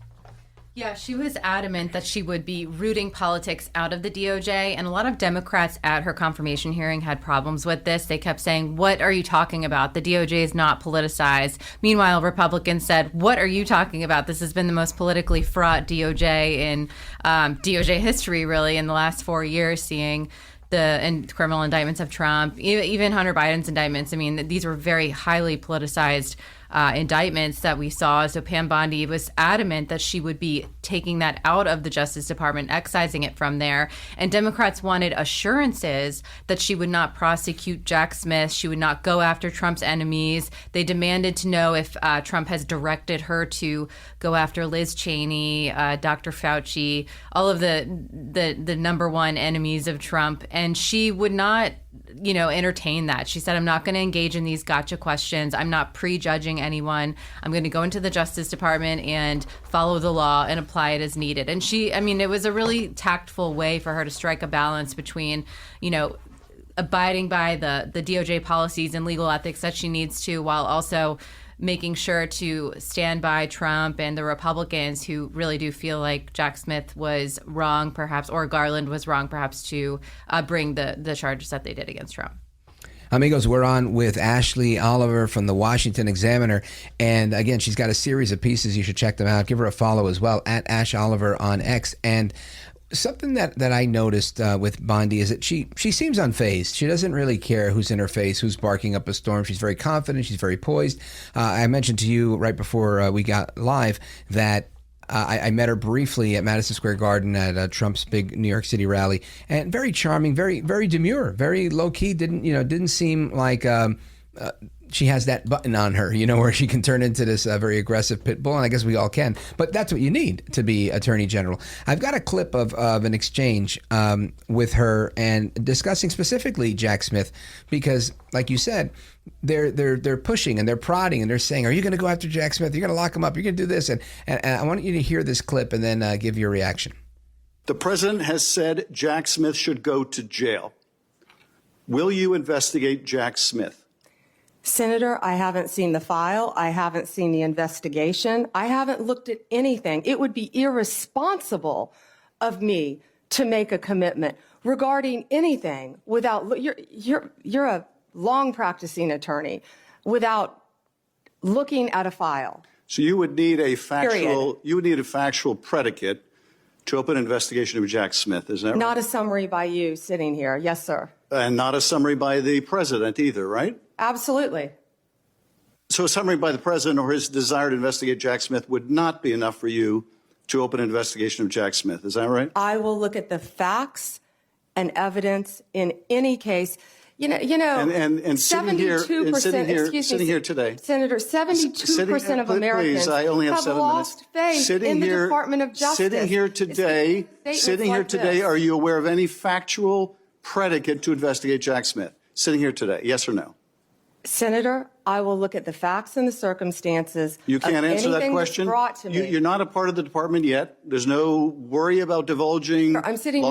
Yeah, she was adamant that she would be rooting politics out of the DOJ, and a lot of Democrats at her confirmation hearing had problems with this. They kept saying, "What are you talking about? The DOJ is not politicized." Meanwhile, Republicans said, "What are you talking about? This has been the most politically fraught DOJ in DOJ history, really, in the last 4 years, seeing the criminal indictments of Trump, even Hunter Biden's indictments. I mean, these were very highly politicized indictments that we saw. So Pam Bondi was adamant that she would be taking that out of the Justice Department, excising it from there. And Democrats wanted assurances that she would not prosecute Jack Smith. She would not go after Trump's enemies. They demanded to know if Trump has directed her to go after Liz Cheney, Dr. Fauci, all of the number one enemies of Trump. And she would not entertain that. She said, "I'm not going to engage in these gotcha questions. I'm not prejudging anyone. I'm going to go into the Justice Department and follow the law and apply it as needed." And it was a really tactful way for her to strike a balance between, abiding by the DOJ policies and legal ethics that she needs to, while also making sure to stand by Trump and the Republicans who really do feel like Jack Smith was wrong, perhaps, or Garland was wrong, perhaps, to bring the charges that they did against Trump. Amigos, we're on with Ashley Oliver from the Washington Examiner. And again, she's got a series of pieces. You should check them out. Give her a follow as well, at Ash Oliver on X. And something that I noticed with Bondi is that she seems unfazed. She doesn't really care who's in her face, who's barking up a storm. She's very confident. She's very poised. I mentioned to you right before we got live that I met her briefly at Madison Square Garden at Trump's big New York City rally, and very charming, very very demure, very low key. Didn't seem like she has that button on her, where she can turn into this very aggressive pit bull, and I guess we all can. But that's what you need to be Attorney General. I've got a clip of an exchange with her and discussing specifically Jack Smith, because, like you said, they're pushing and they're prodding and they're saying, "Are you going to go after Jack Smith? You're going to lock him up. You're going to do this." And I want you to hear this clip and then give your reaction. The president has said Jack Smith should go to jail. Will you investigate Jack Smith? Senator, I haven't seen the file. I haven't seen the investigation. I haven't looked at anything. It would be irresponsible of me to make a commitment regarding anything without, you're a long practicing attorney, without looking at a file. So you would need a factual predicate to open an investigation of Jack Smith, is that right? Not a summary by you sitting here. Yes, sir. And not a summary by the president either, right? Absolutely. So a summary by the president or his desire to investigate Jack Smith would not be enough for you to open an investigation of Jack Smith. Is that right? I will look at the facts and evidence in any case. And sitting here today, Senator, 72% of Americans I only have have 7 lost minutes. faith in the Department of Justice. Sitting here today, are you aware of any factual predicate to investigate Jack Smith? Sitting here today, yes or no? Senator, I will look at the facts and the circumstances. You can't answer that question. Brought to me. You're not a part of the department yet. There's no worry about divulging law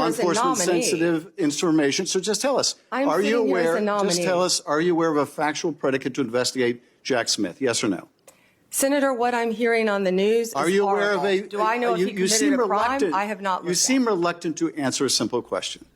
enforcement sensitive information. So just tell us, are you aware of a factual predicate to investigate Jack Smith? Yes or no? Senator, what I'm hearing on the news is Are you aware horrible. of a Do I know if he committed a crime? I have not looked You seem reluctant to answer a simple question.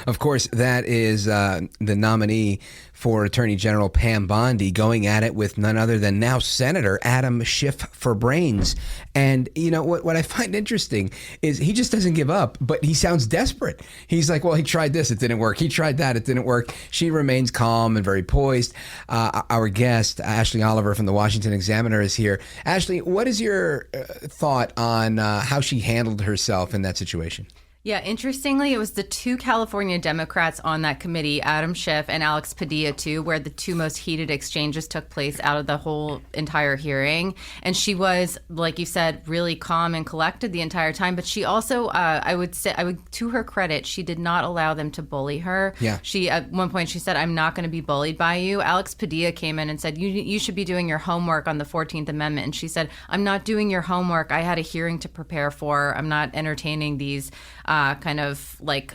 Of course, that is the nominee for Attorney General Pam Bondi going at it with none other than now Senator Adam Schiff for brains. And what I find interesting is he just doesn't give up, but he sounds desperate. He's like, well, he tried this, it didn't work. He tried that, it didn't work. She remains calm and very poised. Our guest, Ashley Oliver from the Washington Examiner, is here. Ashley, what is your thought on how she handled herself in that situation? Yeah, interestingly, it was the two California Democrats on that committee, Adam Schiff and Alex Padilla, too, where the two most heated exchanges took place out of the whole entire hearing. And she was, like you said, really calm and collected the entire time. But she also, I would, to her credit, she did not allow them to bully her. Yeah. She, at one point, she said, "I'm not going to be bullied by you." Alex Padilla came in and said, you should be doing your homework on the 14th Amendment. And she said, "I'm not doing your homework. I had a hearing to prepare for. I'm not entertaining these kind of like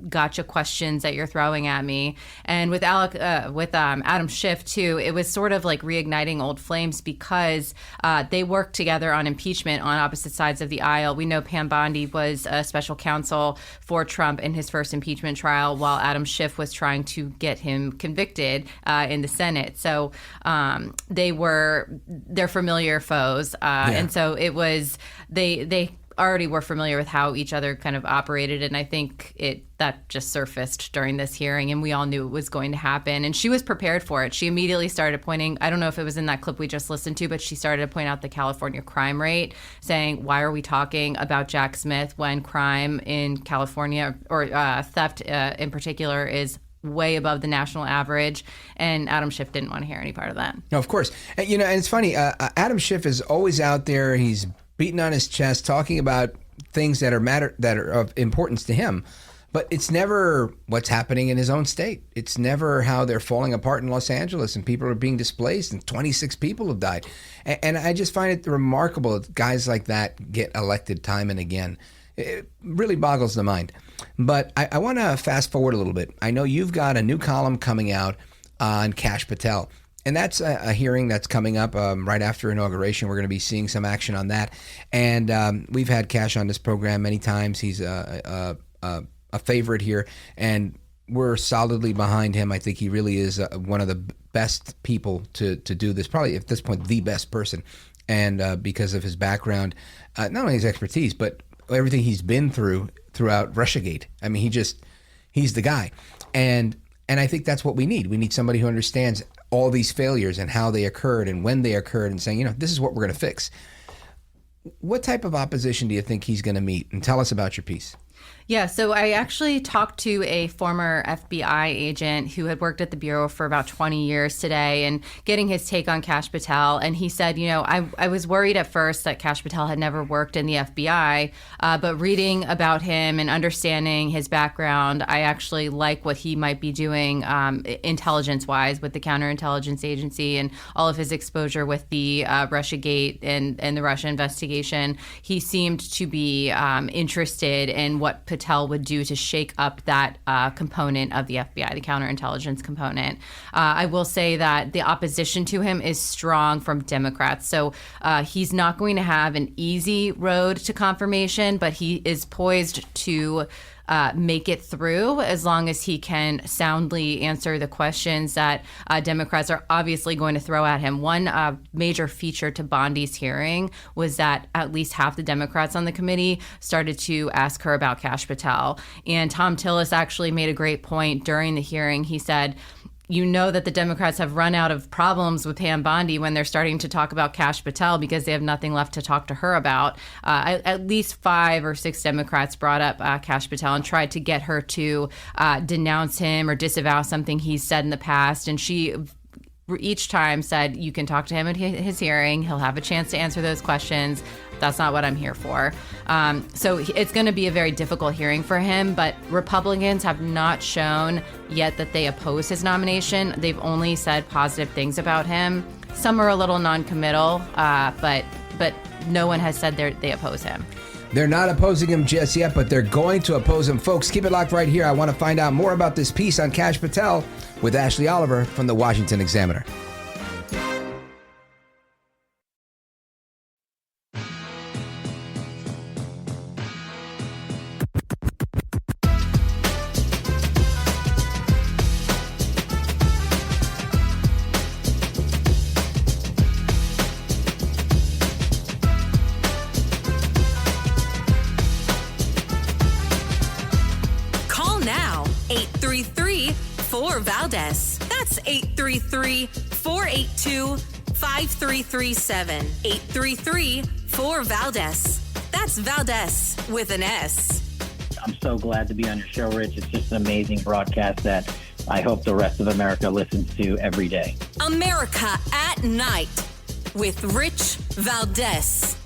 gotcha questions that you're throwing at me." And with Adam Schiff too, it was sort of like reigniting old flames because they worked together on impeachment on opposite sides of the aisle. We know Pam Bondi was a special counsel for Trump in his first impeachment trial, while Adam Schiff was trying to get him convicted in the Senate. So they're familiar foes, and so it was they already were familiar with how each other kind of operated, and I think that just surfaced during this hearing, and we all knew it was going to happen, and she was prepared for it. She immediately started pointing, I don't know if it was in that clip we just listened to, but she started to point out the California crime rate, saying, why are we talking about Jack Smith when crime in California, or theft in particular, is way above the national average? And Adam Schiff didn't want to hear any part of that. No, of course. And it's funny, Adam Schiff is always out there. He's beating on his chest, talking about things that are of importance to him. But it's never what's happening in his own state. It's never how they're falling apart in Los Angeles and people are being displaced and 26 people have died. And I just find it remarkable that guys like that get elected time and again. It really boggles the mind. But I want to fast forward a little bit. I know you've got a new column coming out on Kash Patel. And that's a hearing that's coming up right after inauguration. We're going to be seeing some action on that. And we've had Kash on this program many times. He's a favorite here, and we're solidly behind him. I think he really is one of the best people to do this, probably at this point the best person. And because of his background, not only his expertise, but everything he's been throughout Russiagate. I mean, he's the guy. And I think that's what we need. We need somebody who understands all these failures and how they occurred and when they occurred, and saying, this is what we're going to fix. What type of opposition do you think he's going to meet? And tell us about your piece. Yeah, so I actually talked to a former FBI agent who had worked at the Bureau for about 20 years today, and getting his take on Kash Patel. And he said, I was worried at first that Kash Patel had never worked in the FBI, but reading about him and understanding his background, I actually like what he might be doing intelligence-wise with the counterintelligence agency and all of his exposure with the Russiagate and the Russia investigation. He seemed to be interested in what Patel would do to shake up that component of the FBI, the counterintelligence component. I will say that the opposition to him is strong from Democrats. So he's not going to have an easy road to confirmation, but he is poised to make it through as long as he can soundly answer the questions that Democrats are obviously going to throw at him. One major feature to Bondi's hearing was that at least half the Democrats on the committee started to ask her about Kash Patel. And Tom Tillis actually made a great point during the hearing. He said, that the Democrats have run out of problems with Pam Bondi when they're starting to talk about Kash Patel because they have nothing left to talk to her about. At least 5 or 6 Democrats brought up Kash Patel and tried to get her to denounce him or disavow something he's said in the past. And she each time said, you can talk to him at his hearing. He'll have a chance to answer those questions. That's not what I'm here for. So it's going to be a very difficult hearing for him, but Republicans have not shown yet that they oppose his nomination. They've only said positive things about him. Some are a little non-committal, but no one has said they oppose him. They're not opposing him just yet, but they're going to oppose him. Folks, keep it locked right here. I want to find out more about this piece on Kash Patel with Ashley Oliver from the Washington Examiner. Valdez. That's 833-482-5337. 833-4-Valdez. That's Valdez with an S. I'm so glad to be on your show, Rich. It's just an amazing broadcast that I hope the rest of America listens to every day. America at Night with Rich Valdez.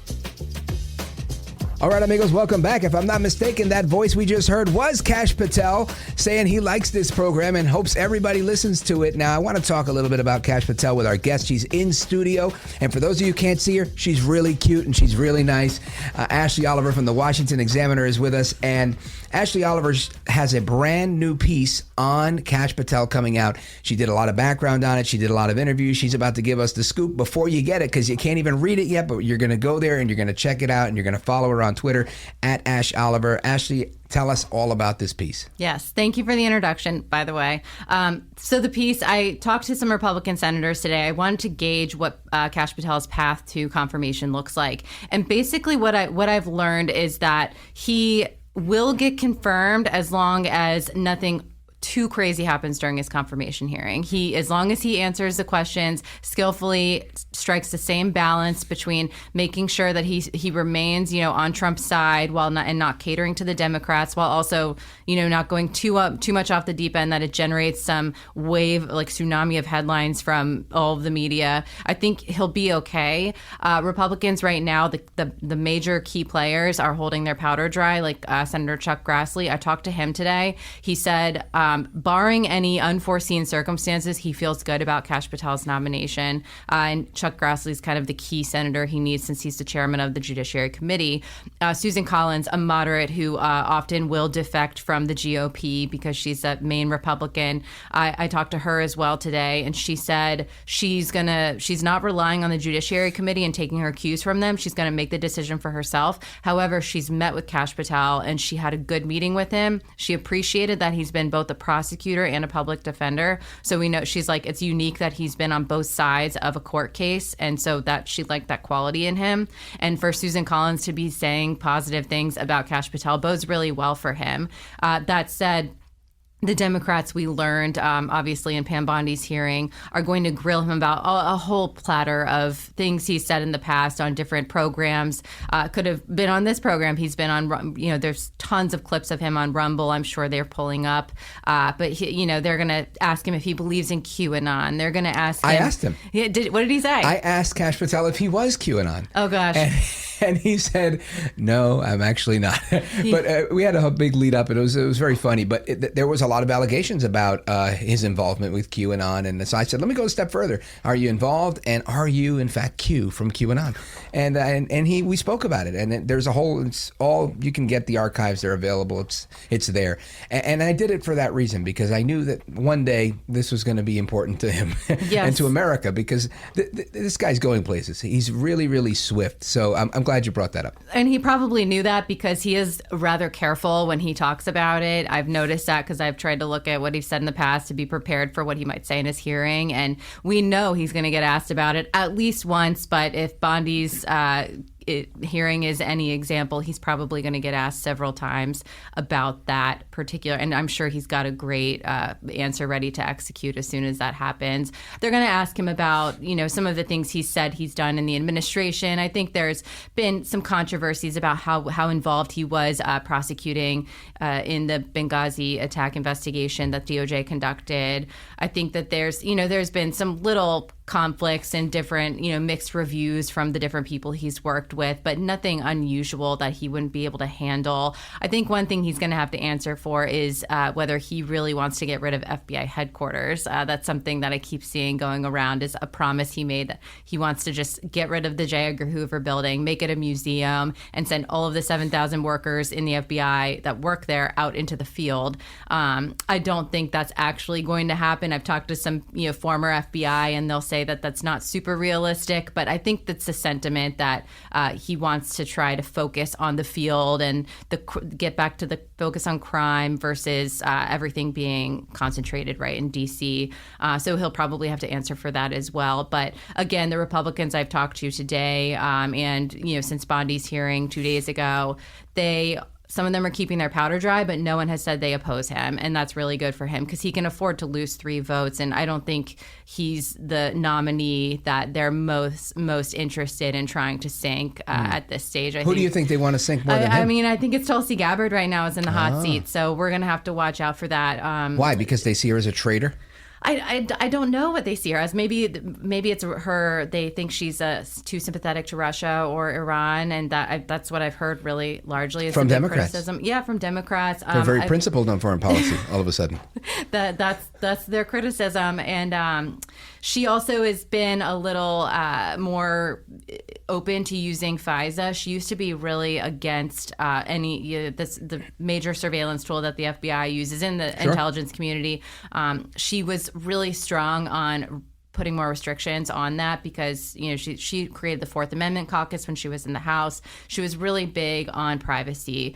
All right, amigos, welcome back. If I'm not mistaken, that voice we just heard was Kash Patel saying he likes this program and hopes everybody listens to it. Now, I want to talk a little bit about Kash Patel with our guest. She's in studio. And for those of you who can't see her, she's really cute and she's really nice. Ashley Oliver from the Washington Examiner is with us. And Ashley Oliver has a brand new piece on Kash Patel coming out. She did a lot of background on it. She did a lot of interviews. She's about to give us the scoop before you get it, because you can't even read it yet, but you're going to go there and you're going to check it out and you're going to follow her on Twitter at Ash Oliver. Ashley, tell us all about this piece. Yes. Thank you for the introduction, by the way. So the piece, I talked to some Republican senators today. I wanted to gauge what Kash Patel's path to confirmation looks like. And basically what I've learned is that he will get confirmed as long as nothing too crazy happens during his confirmation hearing. As long as he answers the questions skillfully, strikes the same balance between making sure that he remains, on Trump's side while not catering to the Democrats, while also, not going too much off the deep end that it generates some wave, like tsunami of headlines from all of the media. I think he'll be okay. Republicans right now, the major key players are holding their powder dry, like Senator Chuck Grassley. I talked to him today. He said, barring any unforeseen circumstances, he feels good about Kash Patel's nomination. And Chuck Grassley's kind of the key senator he needs since he's the chairman of the Judiciary Committee. Susan Collins, a moderate who often will defect from the GOP because she's a main Republican. I talked to her as well today, and she said she's not relying on the Judiciary Committee and taking her cues from them. She's going to make the decision for herself. However, she's met with Kash Patel, and she had a good meeting with him. She appreciated that he's been both a prosecutor and a public defender. So we know, she's like, it's unique that he's been on both sides of a court case. And so that she liked that quality in him. And for Susan Collins to be saying positive things about Kash Patel bodes really well for him. That said, the Democrats, we learned, obviously in Pam Bondi's hearing, are going to grill him about a whole platter of things he's said in the past on different programs. Could have been on this program. He's been on, there's tons of clips of him on Rumble. I'm sure they're pulling up. But, they're going to ask him if he believes in QAnon. They're going to ask him. I asked him. What did he say? I asked Kash Patel if he was QAnon. Oh, gosh. And he said, no, I'm actually not. But we had a big lead up, and it was very funny. But there was a lot of allegations about his involvement with QAnon. And so I said, let me go a step further. Are you involved? And are you, in fact, Q from QAnon? And we spoke about it. And there's it's all, you can get the archives. They're available. It's there. And I did it for that reason, because I knew that one day this was going to be important to him yes. and to America, because this guy's going places. He's really, really swift. So I'm glad you brought that up. And he probably knew that, because he is rather careful when he talks about it. I've noticed that, because I've tried to look at what he's said in the past to be prepared for what he might say in his hearing. And we know he's going to get asked about it at least once. But if Bondi's hearing is any example, he's probably going to get asked several times about that particular, and I'm sure he's got a great answer ready to execute as soon as that happens. They're going to ask him about, some of the things he said he's done in the administration. I think there's been some controversies about how involved he was prosecuting in the Benghazi attack investigation that DOJ conducted. I think that there's been some little conflicts and different, mixed reviews from the different people he's worked with, but nothing unusual that he wouldn't be able to handle. I think one thing he's going to have to answer for is whether he really wants to get rid of FBI headquarters. That's something that I keep seeing going around, is a promise he made that he wants to just get rid of the J. Edgar Hoover building, make it a museum, and send all of the 7,000 workers in the FBI that work there out into the field. I don't think that's actually going to happen. I've talked to some, former FBI, and they'll say that that's not super realistic, but I think that's the sentiment that he wants to try to focus on the field and get back to the focus on crime versus everything being concentrated right in D.C. So he'll probably have to answer for that as well. But again, the Republicans I've talked to today and, since Bondi's hearing 2 days ago, they some of them are keeping their powder dry, but no one has said they oppose him. And that's really good for him because he can afford to lose 3 votes. And I don't think he's the nominee that they're most interested in trying to sink at this stage. Who do you think they want to sink more than him? I mean, I think it's Tulsi Gabbard right now is in the hot seat. So we're going to have to watch out for that. Why? Because they see her as a traitor? I don't know what they see her as. Maybe it's her. They think she's too sympathetic to Russia or Iran, and that's what I've heard really largely is from Democrats. Criticism. Yeah, from Democrats. They're very principled on foreign policy. All of a sudden, that's their criticism, and she also has been a little more open to using FISA. She used to be really against the major surveillance tool that the FBI uses in the intelligence community. She was really strong on putting more restrictions on that because she created the Fourth Amendment caucus when she was in the House. She was really big on privacy.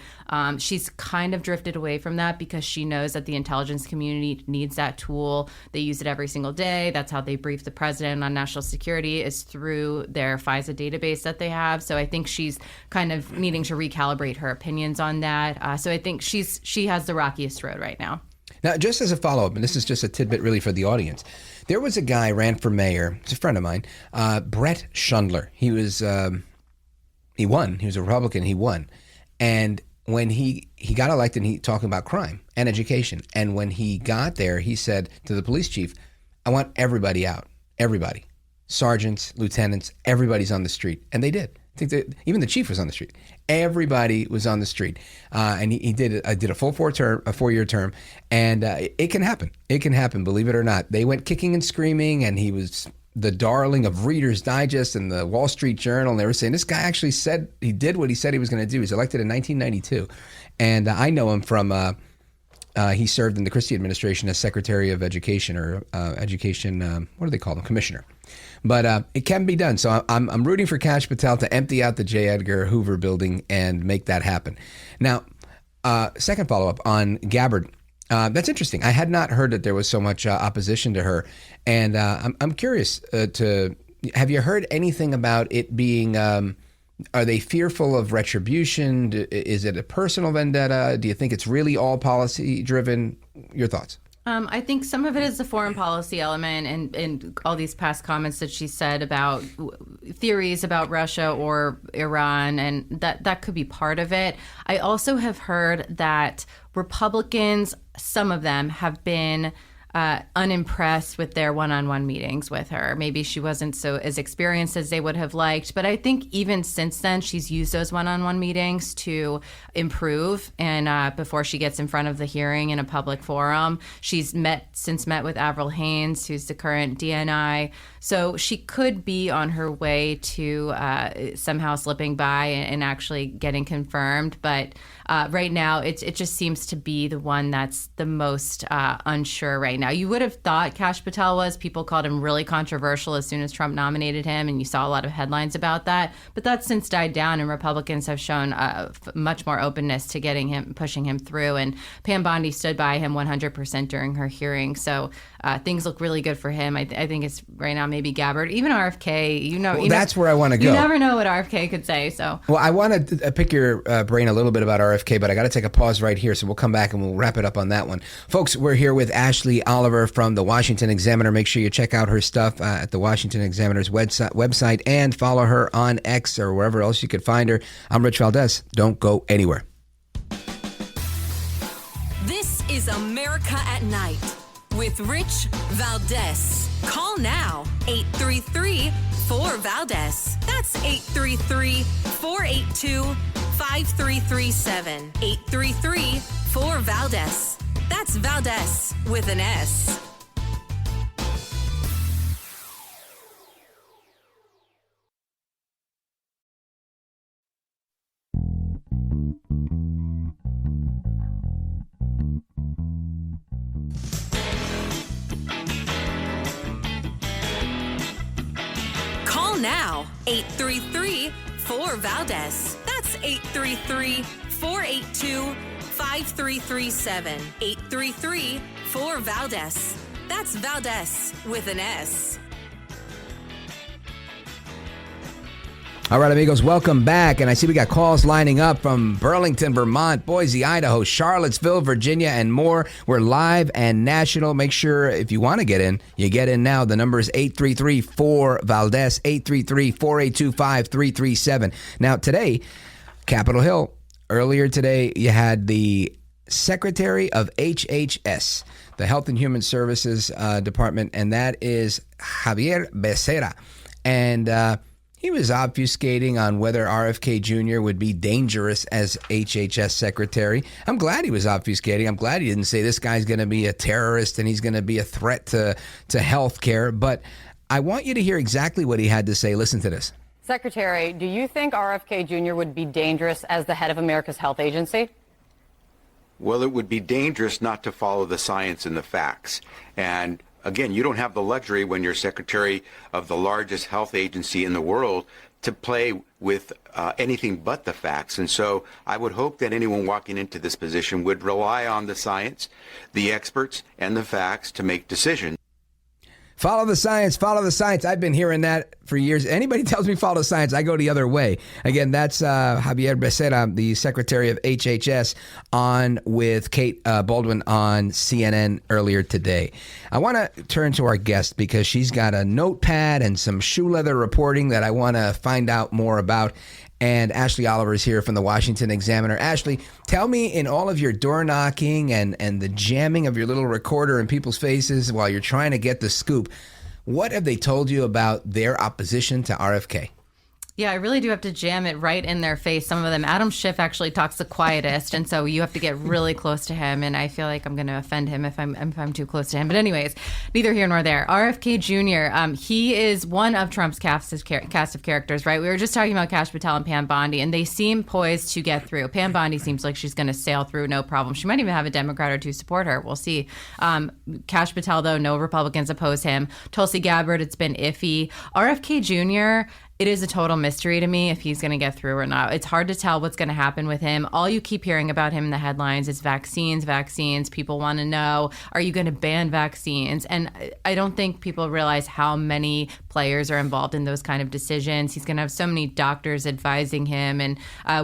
She's kind of drifted away from that because she knows that the intelligence community needs that tool. They use it every single day. That's how they brief the president on national security is through their FISA database that they have. So I think she's kind of needing to recalibrate her opinions on that. So I think she has the rockiest road right now. Now, just as a follow-up, and this is just a tidbit really for the audience, there was a guy ran for mayor. He's a friend of mine, Brett Schundler. He won. He was a Republican. He won. And when he got elected, he talking about crime and education. And when he got there, he said to the police chief, I want everybody out. Everybody. Sergeants, lieutenants, everybody's on the street. And they did. I think that even the chief was on the street. Everybody was on the street, and he did a full 4-year term, and it can happen. It can happen, believe it or not. They went kicking and screaming, and he was the darling of Reader's Digest and the Wall Street Journal. And they were saying this guy actually said he did what he said he was going to do. He was elected in 1992, and I know him from. He served in the Christie administration as Secretary of Education or Education. What do they call them? Commissioner. But it can be done. So I'm rooting for Kash Patel to empty out the J. Edgar Hoover building and make that happen. Now, second follow-up on Gabbard. That's interesting. I had not heard that there was so much opposition to her. And I'm curious have you heard anything about it being, are they fearful of retribution? Is it a personal vendetta? Do you think it's really all policy driven? Your thoughts? I think some of it is the foreign policy element and all these past comments that she said about theories about Russia or Iran, and that could be part of it. I also have heard that Republicans, some of them, have been unimpressed with their one-on-one meetings with her. Maybe she wasn't as experienced as they would have liked, but I think even since then she's used those one-on-one meetings to improve. And before she gets in front of the hearing in a public forum, she's met with Avril Haines, who's the current DNI. So she could be on her way to somehow slipping by and actually getting confirmed. But right now, it just seems to be the one that's the most unsure right now. You would have thought Kash Patel was. People called him really controversial as soon as Trump nominated him, and you saw a lot of headlines about that. But that's since died down, and Republicans have shown much more openness to pushing him through. And Pam Bondi stood by him 100% during her hearing. So things look really good for him. I think it's right now maybe Gabbard, even RFK. That's where I want to go. You never know what RFK could say. So well, I want to pick your brain a little bit about RFK, but I got to take a pause right here. So we'll come back and we'll wrap it up on that one, folks. We're here with Ashley Oliver from the Washington Examiner. Make sure you check out her stuff at the Washington Examiner's website and follow her on X or wherever else you could find her. I'm Rich Valdez. Don't go anywhere. This is America at Night with Rich Valdez. Call now, 833-4VALDEZ. That's 833-482-5337. 833-4VALDEZ. That's Valdez with an S. Call now, 833-4VALDEZ. That's 833-482-5337. 833-4VALDEZ. That's Valdez with an S. All right, amigos, welcome back. And I see we got calls lining up from Burlington, Vermont, Boise, Idaho, Charlottesville, Virginia, and more. We're live and national. Make sure if you want to get in, you get in now. The number is 833-4-VALDEZ, 833-482-5337. Now, today, Capitol Hill, earlier today, you had the Secretary of HHS, the Health and Human Services Department, and that is Javier Becerra. And he was obfuscating on whether RFK Jr. would be dangerous as HHS secretary. I'm glad he was obfuscating. I'm glad he didn't say this guy's going to be a terrorist and he's going to be a threat to health care. But I want you to hear exactly what he had to say. Listen to this. Secretary, do you think RFK Jr. would be dangerous as the head of America's health agency? Well, it would be dangerous not to follow the science and the facts. And again, you don't have the luxury when you're secretary of the largest health agency in the world to play with anything but the facts. And so I would hope that anyone walking into this position would rely on the science, the experts, and the facts to make decisions. Follow the science, follow the science. I've been hearing that for years. Anybody tells me follow the science, I go the other way. Again, that's Javier Becerra, the Secretary of HHS, on with Kate Baldwin on CNN earlier today. I want to turn to our guest because she's got a notepad and some shoe leather reporting that I want to find out more about. And Ashley Oliver is here from the Washington Examiner. Ashley, tell me, in all of your door knocking and the jamming of your little recorder in people's faces while you're trying to get the scoop, what have they told you about their opposition to RFK? Yeah, I really do have to jam it right in their face. Some of them, Adam Schiff actually talks the quietest, and so you have to get really close to him. And I feel like I'm going to offend him if I'm too close to him. But anyways, neither here nor there. RFK Jr. He is one of Trump's cast of characters, right? We were just talking about Kash Patel and Pam Bondi, and they seem poised to get through. Pam Bondi seems like she's going to sail through, no problem. She might even have a Democrat or two support her. We'll see. Kash Patel, though, no Republicans oppose him. Tulsi Gabbard, it's been iffy. RFK Jr., it is a total mystery to me if he's going to get through or not. It's hard to tell what's going to happen with him. All you keep hearing about him in the headlines is vaccines. People want to know, are you going to ban vaccines? And I don't think people realize how many players are involved in those kind of decisions. He's going to have so many doctors advising him and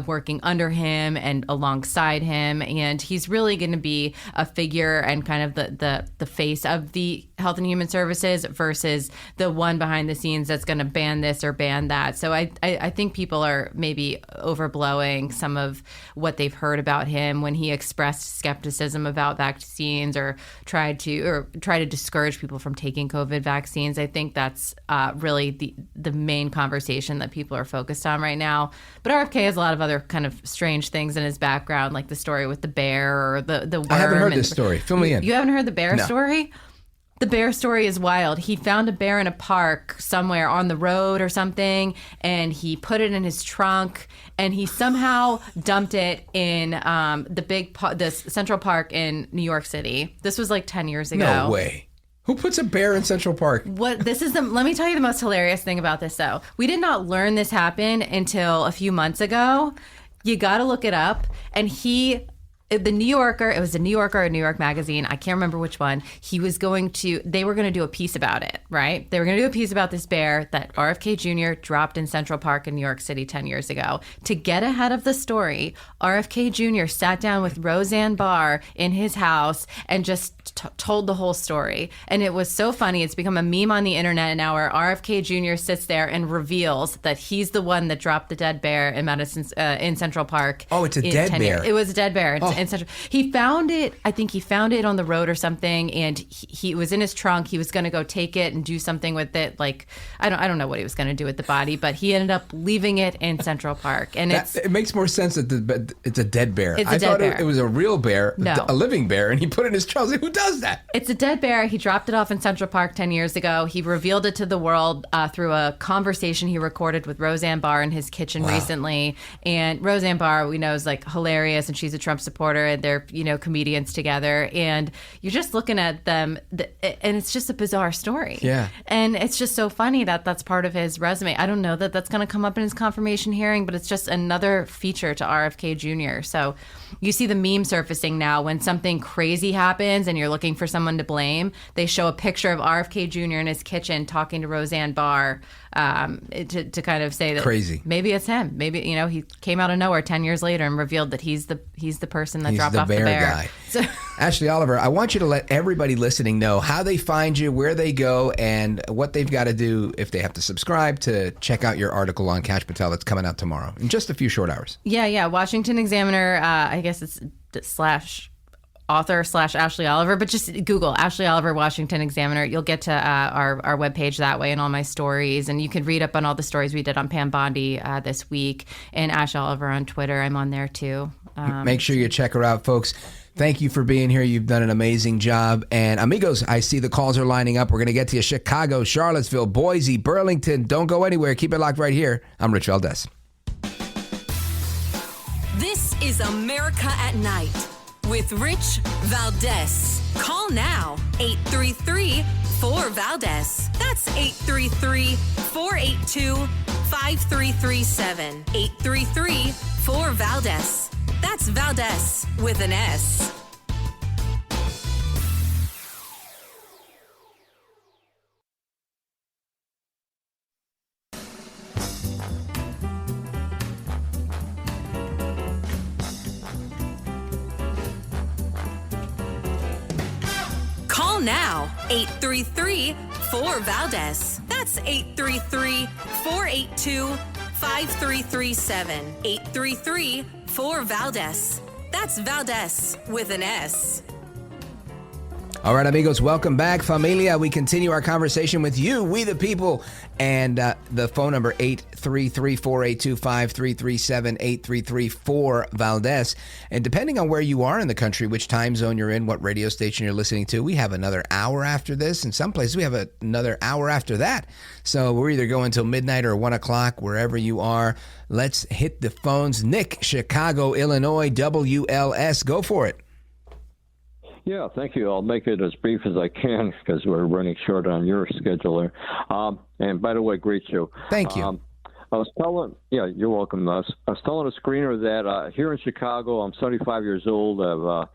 working under him and alongside him. And he's really going to be a figure and kind of the face of the Health and Human Services versus the one behind the scenes that's going to ban this or ban that. So I think people are maybe overblowing some of what they've heard about him when he expressed skepticism about vaccines or tried to discourage people from taking COVID vaccines. I think that's really the main conversation that people are focused on right now. But RFK has a lot of other kind of strange things in his background, like the story with the bear or the worm. I haven't heard this story. Fill me in. You haven't heard the bear No. story? The bear story is wild. He found a bear in a park somewhere on the road or something, and he put it in his trunk, and he somehow dumped it in the Central Park in New York City. This was like 10 years ago. No way. Who puts a bear in Central Park? Let me tell you the most hilarious thing about this, though. We did not learn this happened until a few months ago. You got to look it up. And the New Yorker, it was a New Yorker or New York Magazine, I can't remember which one, they were going to do a piece about it, right? They were going to do a piece about this bear that RFK Jr. dropped in Central Park in New York City 10 years ago. To get ahead of the story, RFK Jr. sat down with Roseanne Barr in his house and just told the whole story. And it was so funny. It's become a meme on the internet now where RFK Jr. sits there and reveals that he's the one that dropped the dead bear in in Central Park. Oh, it's a dead bear. It was a dead bear. In Central. He found it. I think he found it on the road or something, and he was in his trunk. He was going to go take it and do something with it. Like I don't know what he was going to do with the body, but he ended up leaving it in Central Park. And it makes more sense that it's a dead bear. I thought it was a real bear, no. a living bear, and he put it in his trunk. Who does that? It's a dead bear. He dropped it off in Central Park 10 years ago. He revealed it to the world through a conversation he recorded with Roseanne Barr in his kitchen recently. And Roseanne Barr, we know, is like hilarious, and she's a Trump supporter, and they're comedians together. And you're just looking at them, and it's just a bizarre story. Yeah. And it's just so funny that that's part of his resume. I don't know that that's going to come up in his confirmation hearing, but it's just another feature to RFK Jr. So you see the meme surfacing now when something crazy happens and you're looking for someone to blame, they show a picture of RFK Jr. in his kitchen talking to Roseanne Barr to kind of say that crazy. Maybe it's him. Maybe, he came out of nowhere 10 years later and revealed that he's the person that dropped off the bear guy. So, Ashley Oliver, I want you to let everybody listening know how they find you, where they go, and what they've got to do if they have to subscribe to check out your article on Kash Patel that's coming out tomorrow in just a few short hours. Yeah. Washington Examiner, I guess it's /author/Ashley Oliver, but just Google Ashley Oliver Washington Examiner. You'll get to our webpage that way and all my stories. And you can read up on all the stories we did on Pam Bondi this week, and Ash Oliver on Twitter. I'm on there too. Make sure you check her out, folks. Thank you for being here. You've done an amazing job. And amigos, I see the calls are lining up. We're going to get to you. Chicago, Charlottesville, Boise, Burlington. Don't go anywhere. Keep it locked right here. I'm Rich Valdez. This is America at Night with Rich Valdez. Call now, 833-4-VALDEZ. That's 833-482-5337. 833-4-VALDEZ. That's Valdez with an S. Call now, 833-4-VALDEZ. That's 833-482-5337. 833-4-VALDEZ. That's Valdez with an S. All right, amigos, welcome back, familia. We continue our conversation with you, we the people. And the phone number, 833-482-5337, 833-4-VALDEZ. And depending on where you are in the country, which time zone you're in, what radio station you're listening to, we have another hour after this. In some places, we have another hour after that. So we're either going till midnight or 1 o'clock, wherever you are. Let's hit the phones. Nick, Chicago, Illinois, WLS. Go for it. Yeah, thank you. I'll make it as brief as I can because we're running short on your schedule there. And by the way, great show. Thank you. I was telling, you're welcome. I was telling a screener that here in Chicago, I'm 75 years old. I've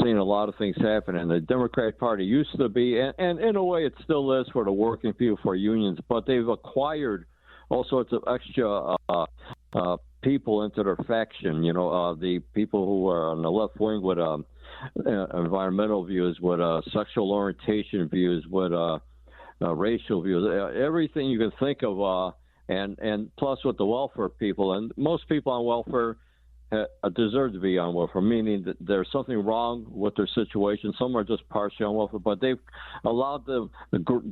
seen a lot of things happen, and the Democratic Party used to be, and in a way it still is for the working people, for unions, but they've acquired all sorts of extra people into their faction. The people who are on the left wing with environmental views, with sexual orientation views, with racial views, everything you can think of, and plus with the welfare people. And most people on welfare deserve to be on welfare, meaning that there's something wrong with their situation. Some are just partially on welfare, but they've allowed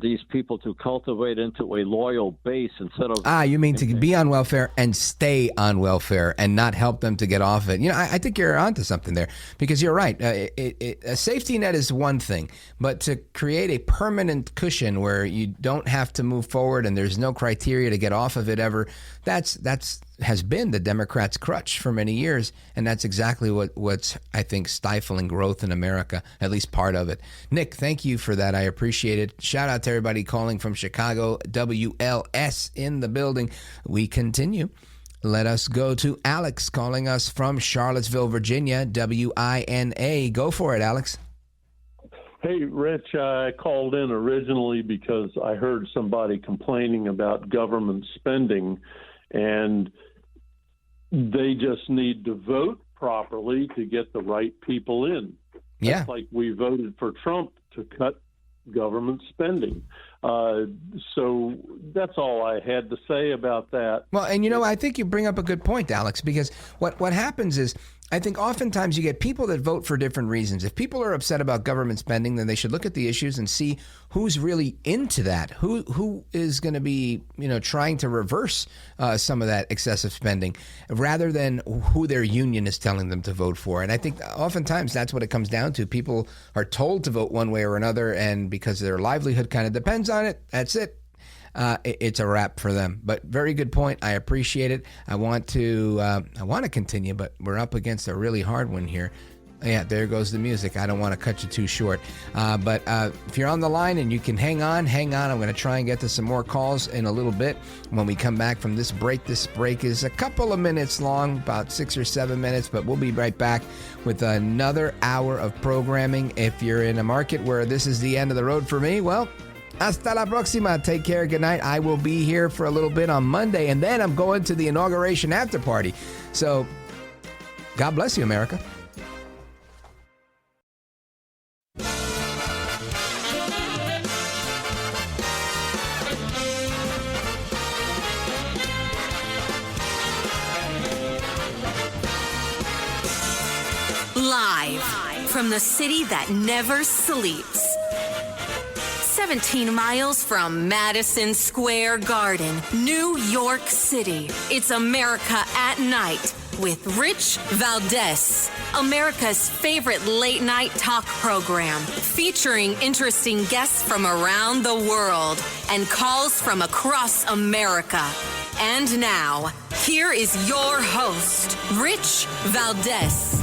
these people to cultivate into a loyal base instead of... you mean to be on welfare and stay on welfare and not help them to get off it. I think you're onto something there, because you're right. A safety net is one thing, but to create a permanent cushion where you don't have to move forward and there's no criteria to get off of it ever, that's has been the Democrats' crutch for many years, and that's exactly what's, I think, stifling growth in America, at least part of it. Nick, thank you for that. I appreciate it. Shout out to everybody calling from Chicago, WLS in the building. We continue. Let us go to Alex calling us from Charlottesville, Virginia, WINA. Go for it, Alex. Hey, Rich, I called in originally because I heard somebody complaining about government spending, and they just need to vote properly to get the right people in. Yeah. It's like we voted for Trump to cut government spending. So that's all I had to say about that. Well, and I think you bring up a good point, Alex, because what happens is, I think oftentimes you get people that vote for different reasons. If people are upset about government spending, then they should look at the issues and see who's really into that, who is going to be, trying to reverse some of that excessive spending, rather than who their union is telling them to vote for. And I think oftentimes that's what it comes down to. People are told to vote one way or another, and because their livelihood kind of depends on it, that's it. It's a wrap for them. But very good point. I appreciate it. I want to continue, but we're up against a really hard one here. Yeah, there goes the music. I don't want to cut you too short. But if you're on the line and you can hang on. I'm going to try and get to some more calls in a little bit when we come back from this break is a couple of minutes long, about 6 or 7 minutes, but we'll be right back with another hour of programming. If you're in a market where this is the end of the road for me, well, hasta la próxima. Take care. Good night. I will be here for a little bit on Monday, and then I'm going to the inauguration after party. So God bless you, America. Live from the city that never sleeps. 17 miles from Madison Square Garden, New York City. It's America at Night with Rich Valdez, America's favorite late-night talk program, featuring interesting guests from around the world and calls from across America. And now, here is your host, Rich Valdez.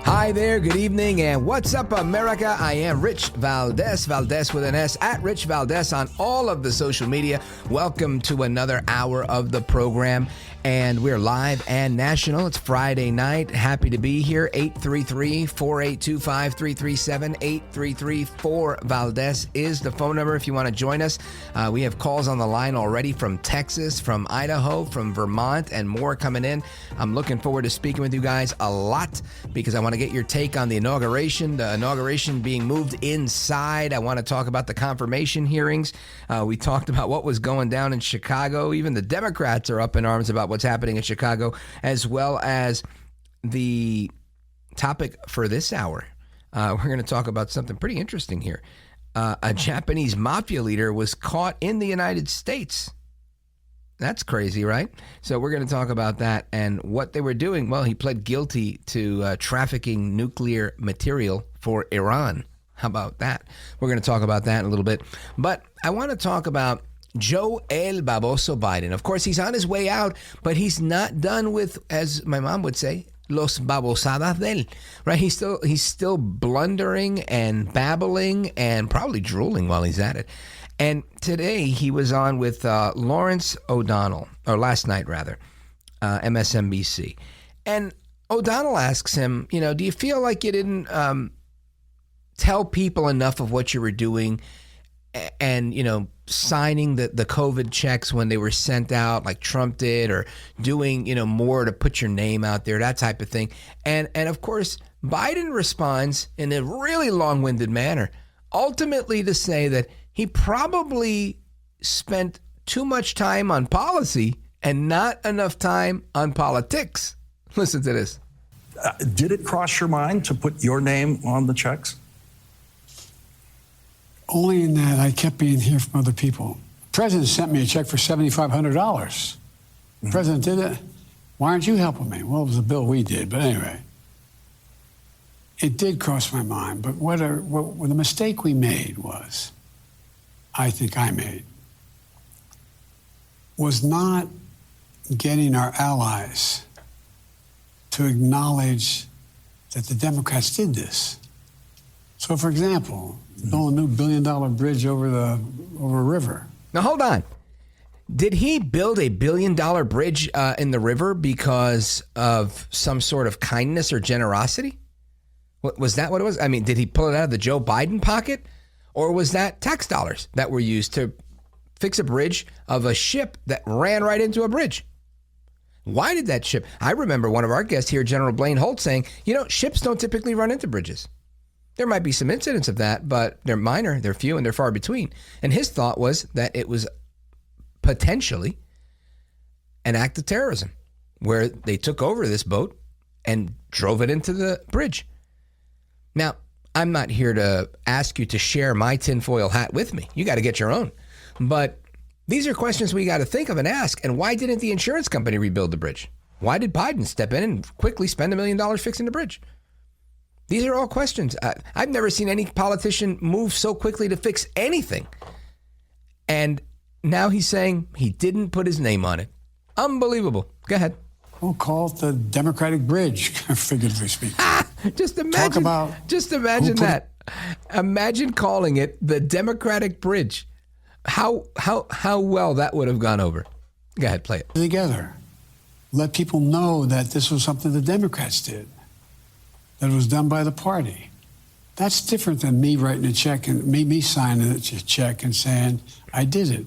Hi there, good evening, and what's up, America? I am Rich Valdez, Valdez with an S, at Rich Valdez on all of the social media. Welcome to another hour of the program, and we're live and national. It's Friday night. Happy to be here. 833-482-5337, 833-4-Valdez is the phone number if you want to join us. We have calls on the line already from Texas, from Idaho, from Vermont, and more coming in. I'm looking forward to speaking with you guys a lot because I want to get your take on the inauguration being moved inside. I want to talk about the confirmation hearings. We talked about what was going down in Chicago. Even the Democrats are up in arms about what's happening in Chicago, as well as the topic for this hour. We're going to talk about something pretty interesting here. A Japanese mafia leader was caught in the United States. That's crazy, right? So we're going to talk about that and what they were doing. Well, he pled guilty to trafficking nuclear material for Iran. How about that? We're going to talk about that in a little bit. But I want to talk about Joe El Baboso Biden. Of course, he's on his way out, but he's not done with, as my mom would say, los babosadas del, right? He's still blundering and babbling and probably drooling while he's at it. And today he was on with Lawrence O'Donnell, or last night rather, MSNBC. And O'Donnell asks him, do you feel like you didn't tell people enough of what you were doing and, signing the COVID checks when they were sent out like Trump did, or doing, more to put your name out there, that type of thing. And of course, Biden responds in a really long-winded manner, ultimately to say that he probably spent too much time on policy and not enough time on politics. Listen to this. Did it cross your mind to put your name on the checks? Only in that I kept being here from other people. The president sent me a check for $7,500. The president did it. Why aren't you helping me? Well, it was a bill we did, but anyway. It did cross my mind, but what the mistake we made was, I think I made, was not getting our allies to acknowledge that the Democrats did this. So, for example, build a new $1 billion bridge over a river. Now, hold on. Did he build a $1 billion bridge in the river because of some sort of kindness or generosity? Was that what it was? I mean, did he pull it out of the Joe Biden pocket? Or was that tax dollars that were used to fix a bridge of a ship that ran right into a bridge? Why did that ship? I remember one of our guests here, General Blaine Holt, saying, ships don't typically run into bridges. There might be some incidents of that, but they're minor, they're few, and they're far between. And his thought was that it was potentially an act of terrorism, where they took over this boat and drove it into the bridge. Now, I'm not here to ask you to share my tinfoil hat with me. You got to get your own. But these are questions we got to think of and ask. And why didn't the insurance company rebuild the bridge? Why did Biden step in and quickly spend $1 million fixing the bridge? These are all questions. I've never seen any politician move so quickly to fix anything. And now he's saying he didn't put his name on it. Unbelievable. Go ahead. We'll call it the Democratic bridge, figuratively speaking. Just imagine that. Imagine calling it the Democratic bridge. How well that would have gone over. Go ahead, play it. Together. Let people know that this was something the Democrats did, that it was done by the party. That's different than me writing a check and me signing a check and saying, I did it.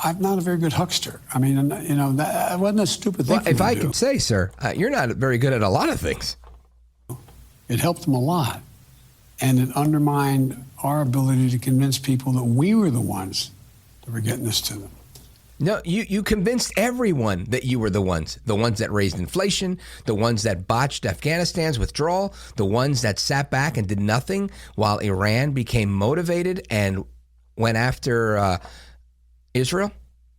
I'm not a very good huckster. I mean, that wasn't a stupid thing. Well, if I could say, sir, you're not very good at a lot of things. It helped them a lot. And it undermined our ability to convince people that we were the ones that were getting this to them. No, you convinced everyone that you were the ones that raised inflation, the ones that botched Afghanistan's withdrawal, the ones that sat back and did nothing while Iran became motivated and went after Israel,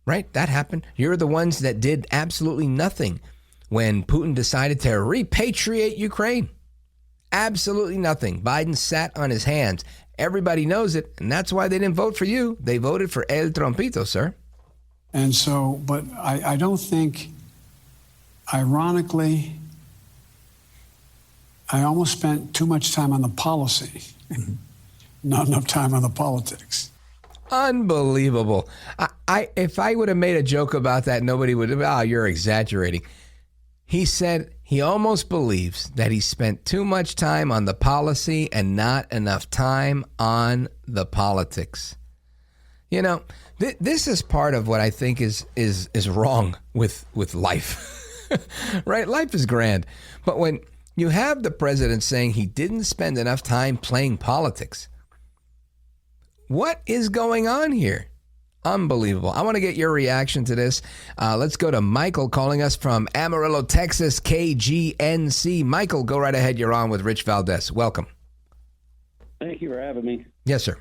right? That happened. You're the ones that did absolutely nothing when Putin decided to repatriate Ukraine. Absolutely nothing. Biden sat on his hands. Everybody knows it, and that's why they didn't vote for you. They voted for El Trompito, sir. And so, but I don't think, ironically, I almost spent too much time on the policy, not enough time on the politics. Unbelievable. If I would have made a joke about that, nobody would have, you're exaggerating. He said he almost believes that he spent too much time on the policy and not enough time on the politics. You know, this is part of what I think is wrong with life, right? Life is grand. But when you have the president saying he didn't spend enough time playing politics, what is going on here? Unbelievable. I want to get your reaction to this. Let's go to Michael calling us from Amarillo, Texas, KGNC. Michael, go right ahead. You're on with Rich Valdez. Welcome. Thank you for having me. Yes, sir.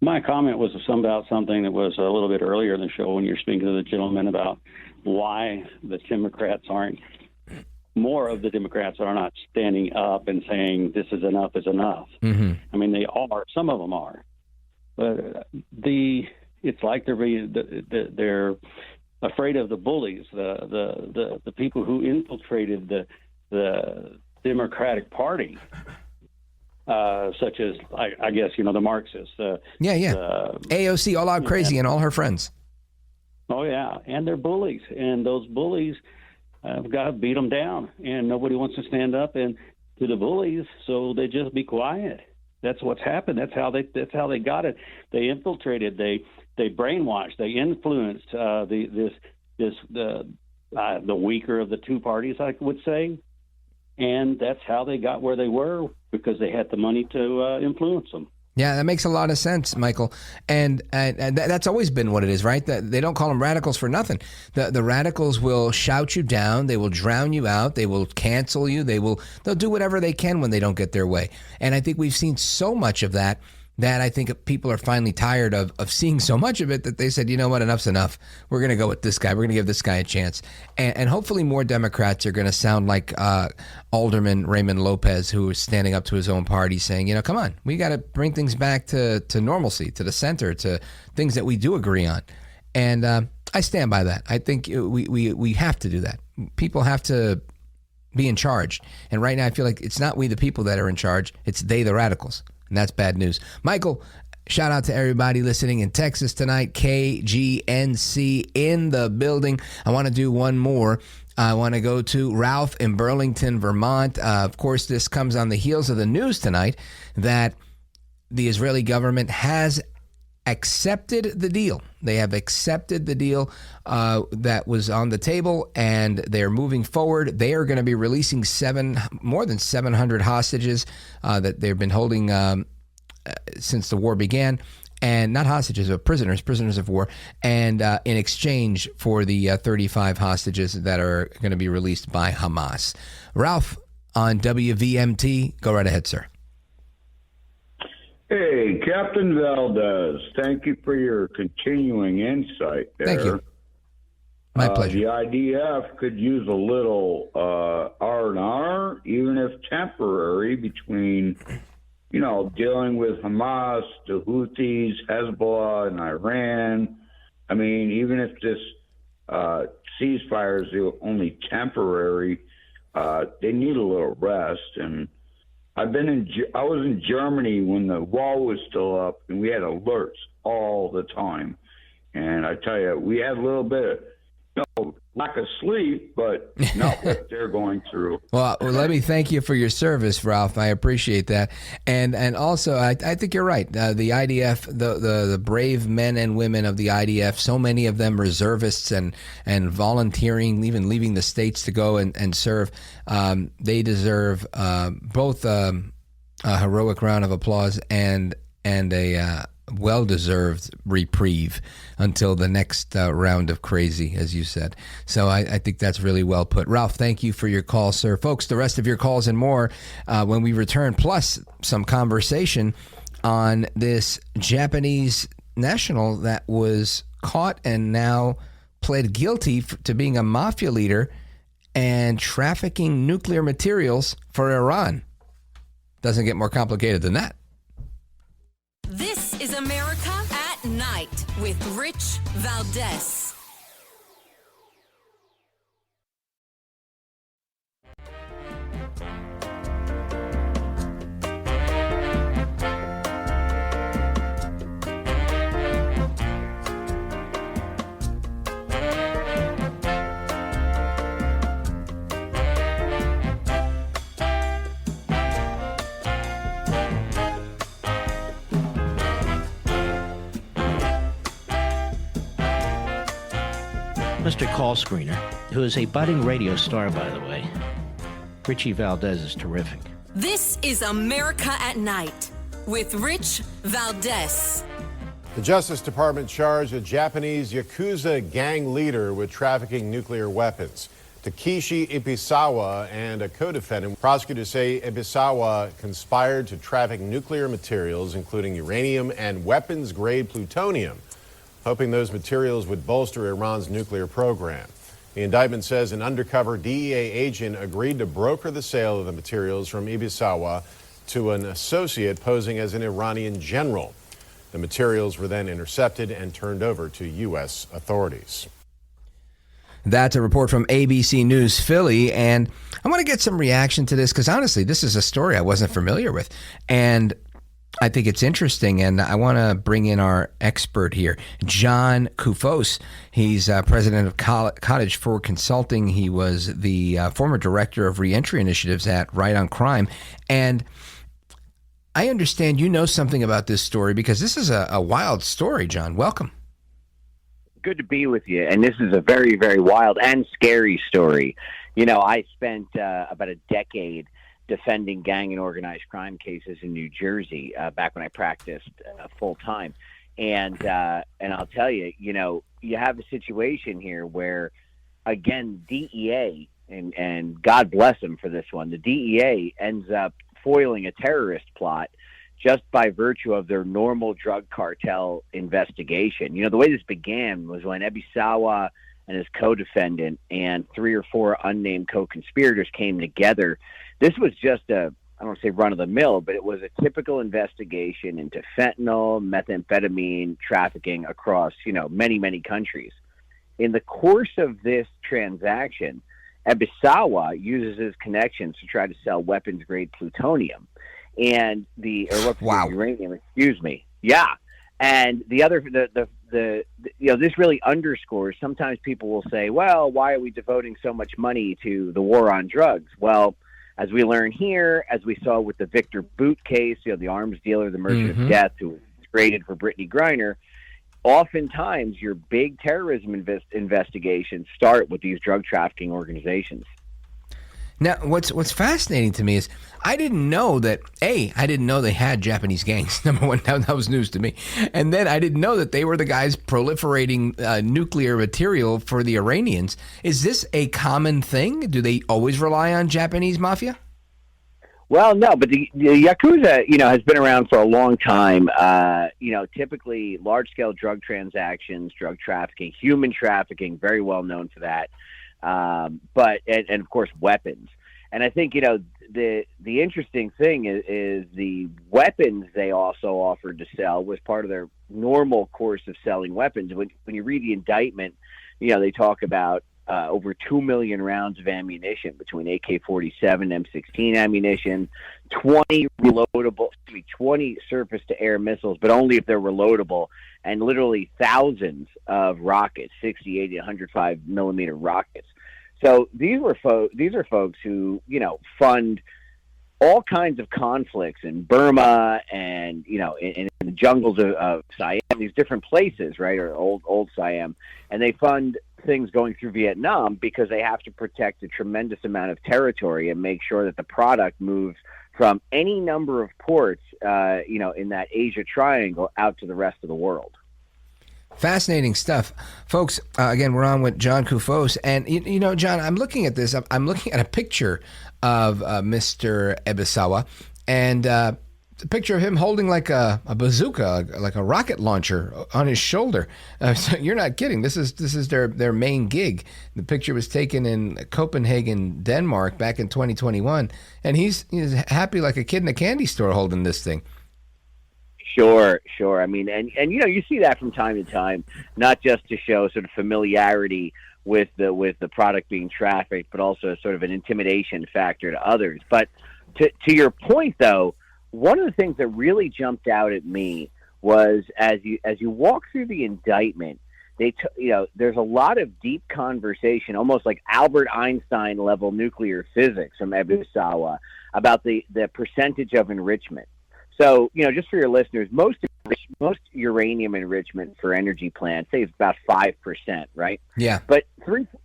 My comment was about something that was a little bit earlier in the show when you were speaking to the gentleman about why the Democrats more of the Democrats are not standing up and saying this is enough is enough. Mm-hmm. I mean, they are. Some of them are. But it's like they're afraid of the bullies, the people who infiltrated the Democratic Party. Such as, I guess, the Marxists. AOC, all out crazy, and all her friends. Oh, yeah. And they're bullies. And those bullies have got to beat them down. And nobody wants to stand up to the bullies, so they just be quiet. That's what's happened. That's how they got it. They infiltrated. They brainwashed. They influenced the weaker of the two parties, I would say. And that's how they got where they were, because they had the money to influence them. Yeah, that makes a lot of sense, Michael. And that's always been what it is, right? They don't call them radicals for nothing. The radicals will shout you down. They will drown you out. They will cancel you. They'll do whatever they can when they don't get their way. And I think we've seen so much of that I think people are finally tired of seeing so much of it that they said, you know what, enough's enough. We're going to go with this guy. We're going to give this guy a chance. And hopefully more Democrats are going to sound like Alderman Raymond Lopez, who is standing up to his own party saying, come on, we got to bring things back to normalcy, to the center, to things that we do agree on. And I stand by that. I think we have to do that. People have to be in charge. And right now I feel like it's not we the people that are in charge. It's they the radicals. And that's bad news. Michael, shout out to everybody listening in Texas tonight. KGNC in the building. I want to do one more. I want to go to Ralph in Burlington, Vermont. Of course, this comes on the heels of the news tonight that the Israeli government has accepted the deal. They have accepted the deal that was on the table, and they're moving forward. They are going to be releasing more than 700 hostages that they've been holding since the war began. And not hostages, but prisoners of war. And in exchange for the 35 hostages that are going to be released by Hamas. Ralph on WVMT. Go right ahead, sir. Hey, Captain Valdez, thank you for your continuing insight there. Thank you. My pleasure. The IDF could use a little R&R, even if temporary, between dealing with Hamas, the Houthis, Hezbollah, and Iran. I mean, even if this ceasefire is only temporary, they need a little rest. And I was in Germany when the wall was still up, and we had alerts all the time. And I tell you, we had a little bit of lack of sleep, but not what they're going through. Well, let me thank you for your service, Ralph. I appreciate that. And also, I think you're right. The IDF, the brave men and women of the IDF, so many of them reservists and volunteering, even leaving the states to go and serve, they deserve both a heroic round of applause and a well-deserved reprieve until the next round of crazy, as you said. So I think that's really well put. Ralph, thank you for your call, sir. Folks, the rest of your calls and more when we return, plus some conversation on this Japanese national that was caught and now pled guilty to being a mafia leader and trafficking nuclear materials for Iran. Doesn't get more complicated than that. This is America at Night with Rich Valdez. Mr. Call Screener, who is a budding radio star, by the way. Richie Valdez is terrific. This is America at Night with Rich Valdez. The Justice Department charged a Japanese Yakuza gang leader with trafficking nuclear weapons. Takeshi Ibisawa and a co-defendant. Prosecutors say Ibisawa conspired to traffic nuclear materials, including uranium and weapons-grade plutonium, hoping those materials would bolster Iran's nuclear program. The indictment says an undercover DEA agent agreed to broker the sale of the materials from Ibisawa to an associate posing as an Iranian general. The materials were then intercepted and turned over to U.S. authorities. That's a report from ABC News Philly, and I want to get some reaction to this because honestly, this is a story I wasn't familiar with, and I think it's interesting, and I want to bring in our expert here, John Koufos. He's president of Cottage for Consulting. He was the former director of Reentry Initiatives at Right on Crime. And I understand you know something about this story because this is a wild story, John. Welcome. Good to be with you. And this is a very, very wild and scary story. You know, I spent about a decade defending gang and organized crime cases in New Jersey back when I practiced full time. And I'll tell you, you know, you have a situation here where, again, DEA, and God bless them for this one, the DEA ends up foiling a terrorist plot just by virtue of their normal drug cartel investigation. You know, the way this began was when Ibisawa and his co-defendant and 3 or 4 unnamed co-conspirators came together. This was just I don't want to say run-of-the-mill, but it was a typical investigation into fentanyl, methamphetamine trafficking across, you know, many, many countries. In the course of this transaction, Ibisawa uses his connections to try to sell weapons-grade plutonium and uranium. Excuse me. Yeah, and the other, you know, this really underscores. Sometimes people will say, "Well, why are we devoting so much money to the war on drugs?" Well, as we learn here, as we saw with the Victor Boot case, you know, the arms dealer, the merchant of death, who was traded for Brittany Griner, oftentimes your big terrorism investigations start with these drug trafficking organizations. Now, what's fascinating to me is I didn't know that, I didn't know they had Japanese gangs. Number one, that was news to me. And then I didn't know that they were the guys proliferating nuclear material for the Iranians. Is this a common thing? Do they always rely on Japanese mafia? Well, no, but the Yakuza, you know, has been around for a long time. You know, typically large-scale drug transactions, drug trafficking, human trafficking, very well known for that. But of course, weapons. And I think, you know, the interesting thing is the weapons they also offered to sell was part of their normal course of selling weapons. When you read the indictment, they talk about over 2 million rounds of ammunition between AK-47, M16 ammunition, 20 reloadable, 20 surface-to-air missiles, but only if they're reloadable, and literally thousands of rockets, 60, 80, 105 millimeter rockets. So these are folks who, fund all kinds of conflicts in Burma and, in the jungles of Siam, these different places, right, or old Siam, and they fund things going through Vietnam because they have to protect a tremendous amount of territory and make sure that the product moves from any number of ports, in that Asia Triangle out to the rest of the world. Fascinating stuff. Folks, again, we're on with John Koufos. And, John, I'm looking at this. I'm looking at a picture of Mr. Ebisawa, and a picture of him holding like a bazooka, like a rocket launcher on his shoulder. So you're not kidding. This is their main gig. The picture was taken in Copenhagen, Denmark, back in 2021. And he's happy like a kid in a candy store holding this thing. Sure. I mean, and you see that from time to time, not just to show sort of familiarity with the product being trafficked, but also sort of an intimidation factor to others. But to your point, though, one of the things that really jumped out at me was as you walk through the indictment, there's a lot of deep conversation, almost like Albert Einstein level nuclear physics from Ebisawa about the percentage of enrichment. So, just for your listeners, most uranium enrichment for energy plants, say it's about 5%, right? Yeah. But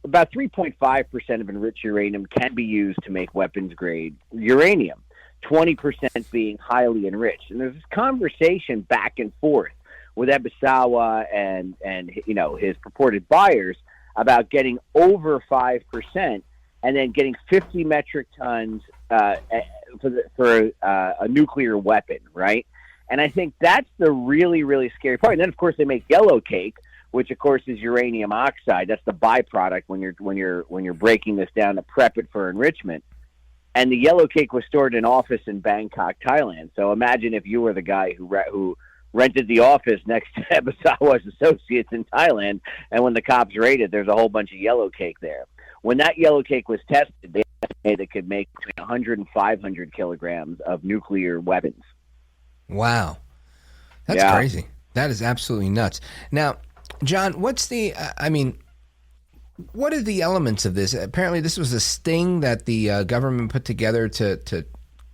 about 3.5% of enriched uranium can be used to make weapons-grade uranium, 20% being highly enriched. And there's this conversation back and forth with Ebisawa and his purported buyers about getting over 5% and then getting 50 metric tons for a nuclear weapon, right? And I think that's the really, really scary part. And then, of course, they make yellow cake, which, of course, is uranium oxide. That's the byproduct when you're breaking this down to prep it for enrichment. And the yellow cake was stored in an office in Bangkok, Thailand. So imagine if you were the guy who rented the office next to Ebisawa's associates in Thailand, and when the cops raided, there's a whole bunch of yellow cake there. When that yellow cake was tested, they estimated it could make between 100 and 500 kilograms of nuclear weapons. Wow. That's crazy. That is absolutely nuts. Now, John, what are the elements of this? Apparently, this was a sting that the government put together to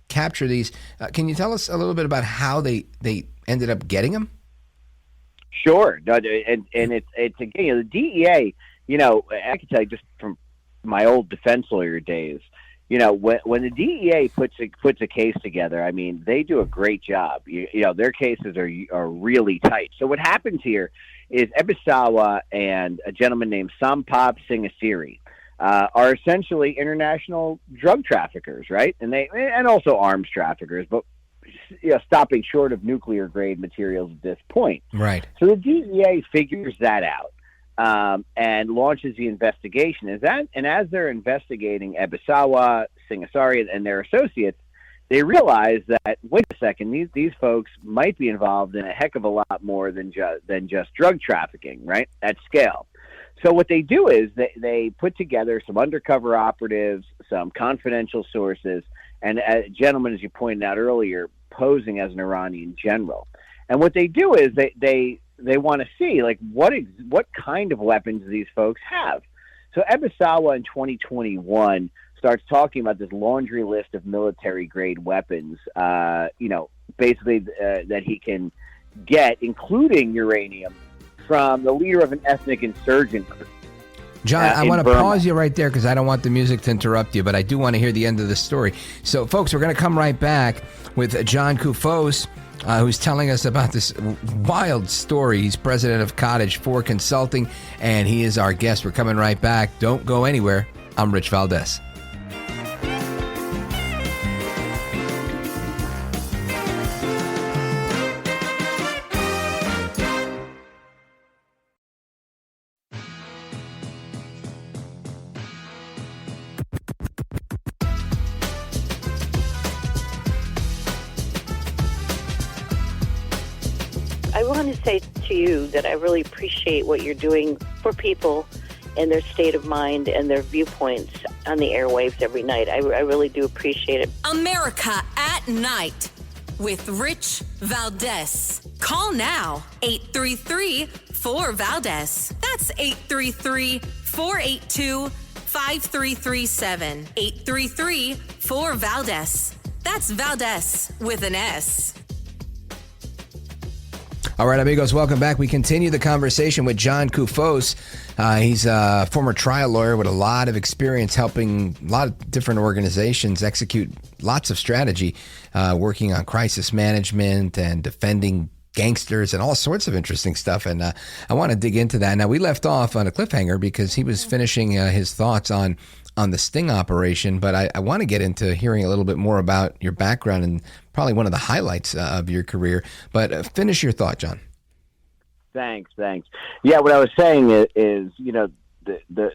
capture these. Can you tell us a little bit about how they ended up getting them? Sure. No, and it's again, the DEA, I can tell you just from my old defense lawyer days, when the DEA puts a case together, I mean, they do a great job. Their cases are really tight. So what happens here is Ebisawa and a gentleman named Sampap Singasiri are essentially international drug traffickers, right? And also arms traffickers, but stopping short of nuclear grade materials at this point. Right. So the DEA figures that out. And launches the investigation. As they're investigating Ebisawa, Singasari, and their associates, they realize that, wait a second, these folks might be involved in a heck of a lot more than just drug trafficking, right, at scale. So what they do is they put together some undercover operatives, some confidential sources, and a gentleman, as you pointed out earlier, posing as an Iranian general. And what they do is they want to see, like, what kind of weapons these folks have. So Ebisawa in 2021 starts talking about this laundry list of military-grade weapons, basically that he can get, including uranium, from the leader of an ethnic insurgent group. John, I want to pause you right there because I don't want the music to interrupt you, but I do want to hear the end of the story. So, folks, we're going to come right back with John Koufos, who's telling us about this wild story. He's president of Cottage for Consulting, and he is our guest. We're coming right back. Don't go anywhere. I'm Rich Valdez. want to say to you that I really appreciate what you're doing for people and their state of mind and their viewpoints on the airwaves every night. I really do appreciate it. America at Night with Rich Valdez. Call now, 833-4-VALDEZ. That's 833-482-5337. 833-4-VALDEZ. That's Valdez with an S. All right, amigos, welcome back. We continue the conversation with John Koufos. He's a former trial lawyer with a lot of experience helping a lot of different organizations execute lots of strategy, working on crisis management and defending gangsters and all sorts of interesting stuff. And I want to dig into that. Now, we left off on a cliffhanger because he was finishing his thoughts on the sting operation, but I want to get into hearing a little bit more about your background and probably one of the highlights of your career. But finish your thought, John. Thanks. Yeah, what I was saying is the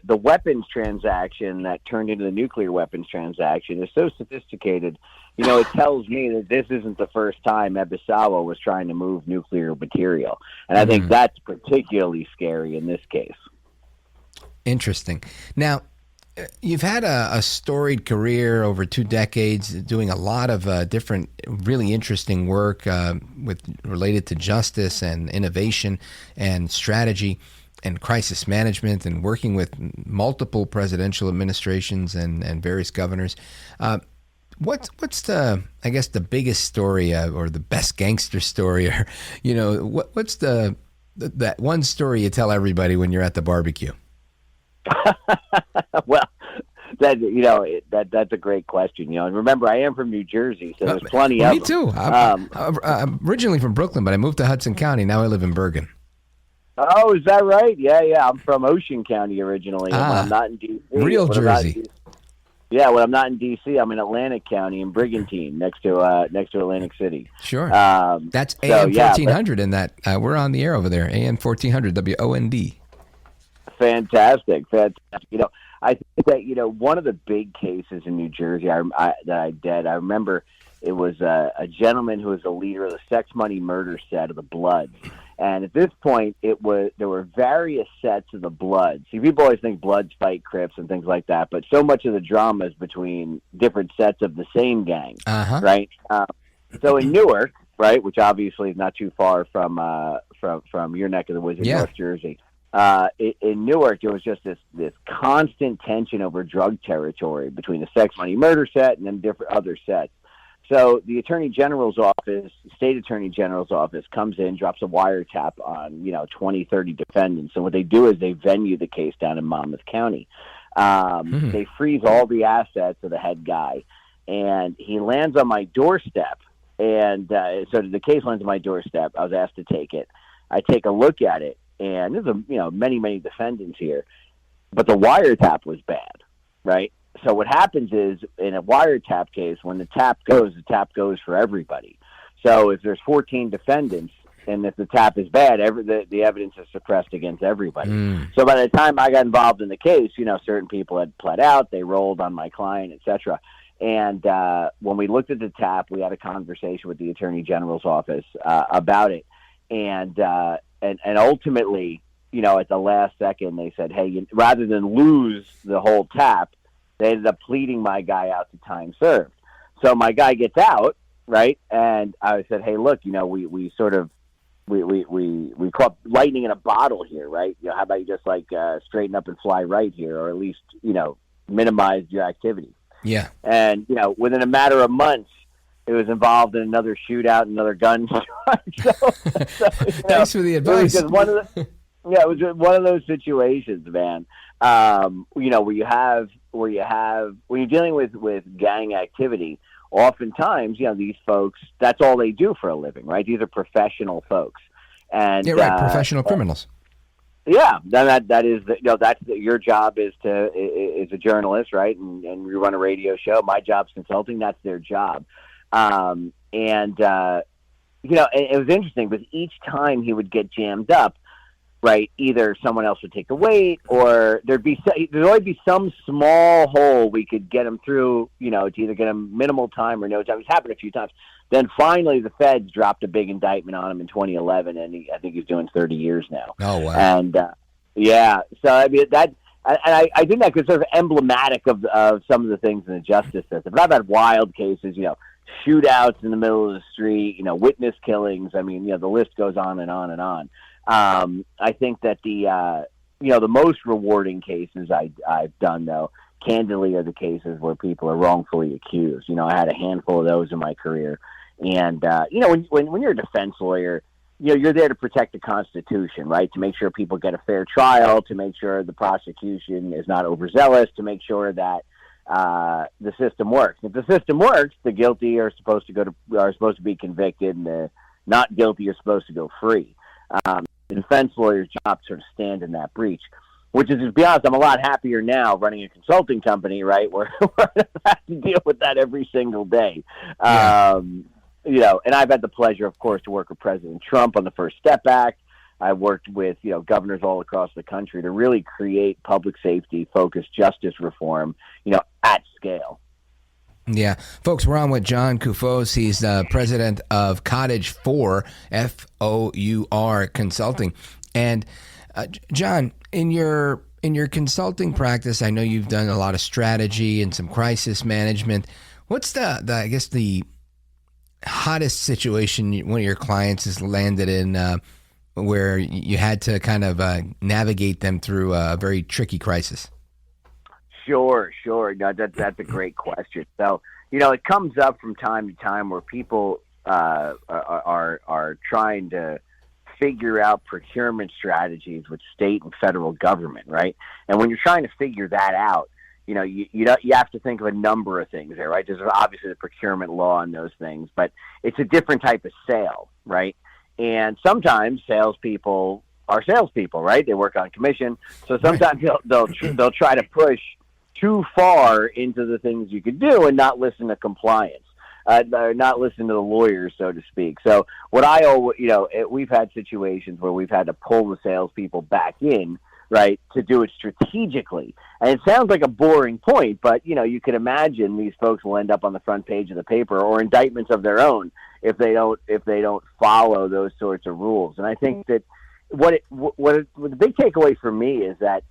weapons transaction that turned into the nuclear weapons transaction is so sophisticated. It tells me that this isn't the first time Ebisawa was trying to move nuclear material. And I think that's particularly scary in this case. Interesting. Now, you've had a storied career over 2 decades, doing a lot of different, really interesting work related to justice and innovation and strategy and crisis management, and working with multiple presidential administrations and various governors. What's the biggest story or the best gangster story, or what's that one story you tell everybody when you're at the barbecue? Well, that's a great question. And remember, I am from New Jersey, so there's plenty of them. Me too. I'm originally from Brooklyn, but I moved to Hudson County. Now I live in Bergen. Oh, is that right? Yeah. I'm from Ocean County originally. When I'm not in D.C. Real Jersey. When I'm not in D.C., I'm in Atlantic County in Brigantine, next to Atlantic City. Sure. That's AM 1400 in that. We're on the air over there, AM 1400, WOND. Fantastic. I think that, one of the big cases in New Jersey that I did, I remember it was a gentleman who was the leader of the sex, money, murder set of the Bloods. And at this point, there were various sets of the Bloods. See, people always think Bloods fight Crips and things like that, but so much of the drama is between different sets of the same gang, right? So in Newark, right, which obviously is not too far from your neck of the woods in North Jersey, in Newark, there was just this constant tension over drug territory between the sex, money, murder set and then different other sets. So the Attorney General's office, State Attorney General's office, comes in, drops a wiretap on 20, 30 defendants. So what they do is they venue the case down in Monmouth County. They freeze all the assets of the head guy, and he lands on my doorstep. And so the case lands on my doorstep. I was asked to take it. I take a look at it. And there's many defendants here, but the wiretap was bad, right? So what happens is, in a wiretap case, when the tap goes for everybody. So if there's 14 defendants, and if the tap is bad, the evidence is suppressed against everybody. So by the time I got involved in the case, certain people had pled out, they rolled on my client, etc. And when we looked at the tap, we had a conversation with the Attorney General's office about it, and ultimately, at the last second, they said, hey, rather than lose the whole tap, they ended up pleading my guy out to time served. So my guy gets out, right? And I said, hey, look, we caught lightning in a bottle here, right? How about you just straighten up and fly right here, or at least, minimize your activity. Yeah. And, within a matter of months, it was involved in another shootout, another gun charge. Thanks for the advice. It was one of those situations, man. Where you're dealing with gang activity, oftentimes, these folks, that's all they do for a living, right? These are professional folks, and professional criminals. Yeah, that is your job is a journalist, right? And you run a radio show. My job's consulting. That's their job. It was interesting because each time he would get jammed up, right, either someone else would take the weight, or there'd always be some small hole we could get him through, to either get him minimal time or no time. It's happened a few times. Then finally, the feds dropped a big indictment on him in 2011, and I think he's doing 30 years now. Oh wow! And so I mean I think that could sort of emblematic of some of the things in the justice system. But I've had wild cases, shootouts in the middle of the street, witness killings. I mean, the list goes on and on and on. I think that the most rewarding cases I've done, though, candidly, are the cases where people are wrongfully accused. I had a handful of those in my career. And, when you're a defense lawyer, you're there to protect the Constitution, right? To make sure people get a fair trial, to make sure the prosecution is not overzealous, to make sure that the system works. If the system works, the guilty are supposed to be convicted, and the not guilty are supposed to go free. The defense lawyer's job to sort of stand in that breach, which is, to be honest, I'm a lot happier now running a consulting company, right, where I have to deal with that every single day. Yeah. And I've had the pleasure, of course, to work with President Trump on the First Step Act. I worked with, governors all across the country to really create public safety focused justice reform, at scale. Yeah. Folks, we're on with John Koufos. He's president of Cottage 4, F-O-U-R Consulting. And John, in your consulting practice, I know you've done a lot of strategy and some crisis management. What's the hottest situation one of your clients has landed in where you had to kind of navigate them through a very tricky crisis? Sure. No, that's a great question. So, it comes up from time to time where people are trying to figure out procurement strategies with state and federal government, right? And when you're trying to figure that out, you have to think of a number of things there, right? There's obviously the procurement law and those things, but it's a different type of sale, right? And sometimes salespeople are salespeople, right? They work on commission, so sometimes they'll try to push too far into the things you could do and not listen to compliance, not listen to the lawyers, so to speak. So we've had situations where we've had to pull the salespeople back in, right, to do it strategically. And it sounds like a boring point, but, you can imagine these folks will end up on the front page of the paper or indictments of their own if they don't follow those sorts of rules. And I think that what the big takeaway for me is that,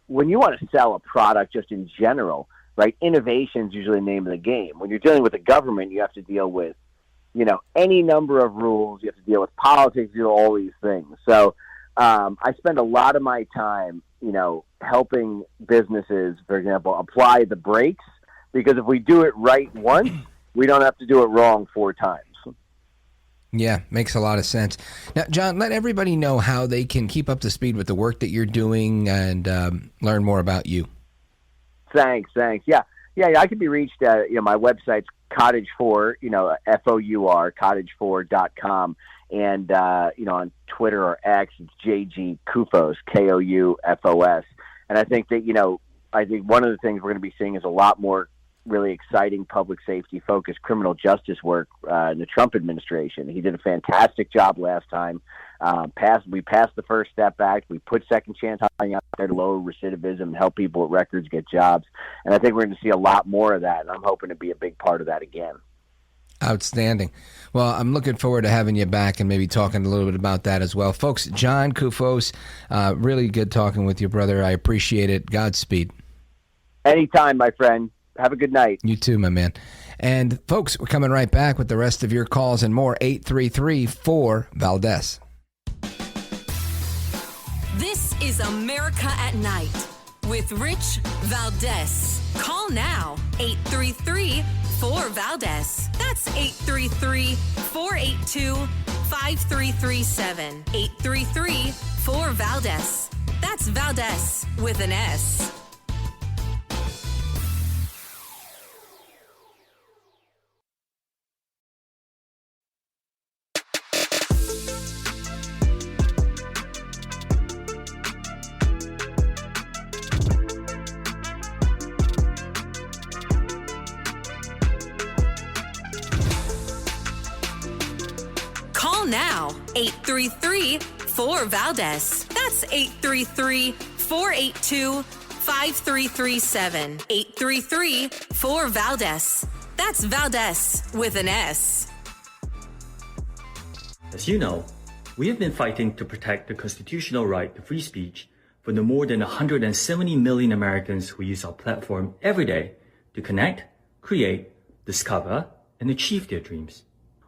when you want to sell a product just in general, right, innovation is usually the name of the game. When you're dealing with the government, you have to deal with, any number of rules. You have to deal with politics, all these things. So I spend a lot of my time, helping businesses, for example, apply the brakes, because if we do it right once, we don't have to do it wrong 4 times. Yeah, makes a lot of sense. Now, John, let everybody know how they can keep up to speed with the work that you're doing and learn more about you. Thanks. Yeah, I can be reached at, my website's Cottage 4, F-O-U-R, cottage4.com. And, on Twitter or X, it's JG Koufos, Koufos. And I think that, one of the things we're going to be seeing is a lot more really exciting public safety focused criminal justice work in the Trump administration. He did a fantastic job last time. We passed the First Step Act. We put second chance hiring out there to lower recidivism and help people with records get jobs. And I think we're going to see a lot more of that. And I'm hoping to be a big part of that again. Outstanding. Well, I'm looking forward to having you back and maybe talking a little bit about that as well. Folks, John Koufos, really good talking with you, brother. I appreciate it. Godspeed. Anytime, my friend. Have a good night. You too, my man. And folks, we're coming right back with the rest of your calls and more. 833-4-VALDEZ. This is America at Night with Rich Valdez. Call now, 833-4-VALDEZ. That's 833-482-5337. 833-4-VALDEZ. That's Valdez with an S. Now, 833 833-4Valdez. That's 833-482-5337. 833-4Valdez. That's Valdez with an S. As you know, we have been fighting to protect the constitutional right to free speech for the more than 170 million Americans who use our platform every day to connect, create, discover, and achieve their dreams.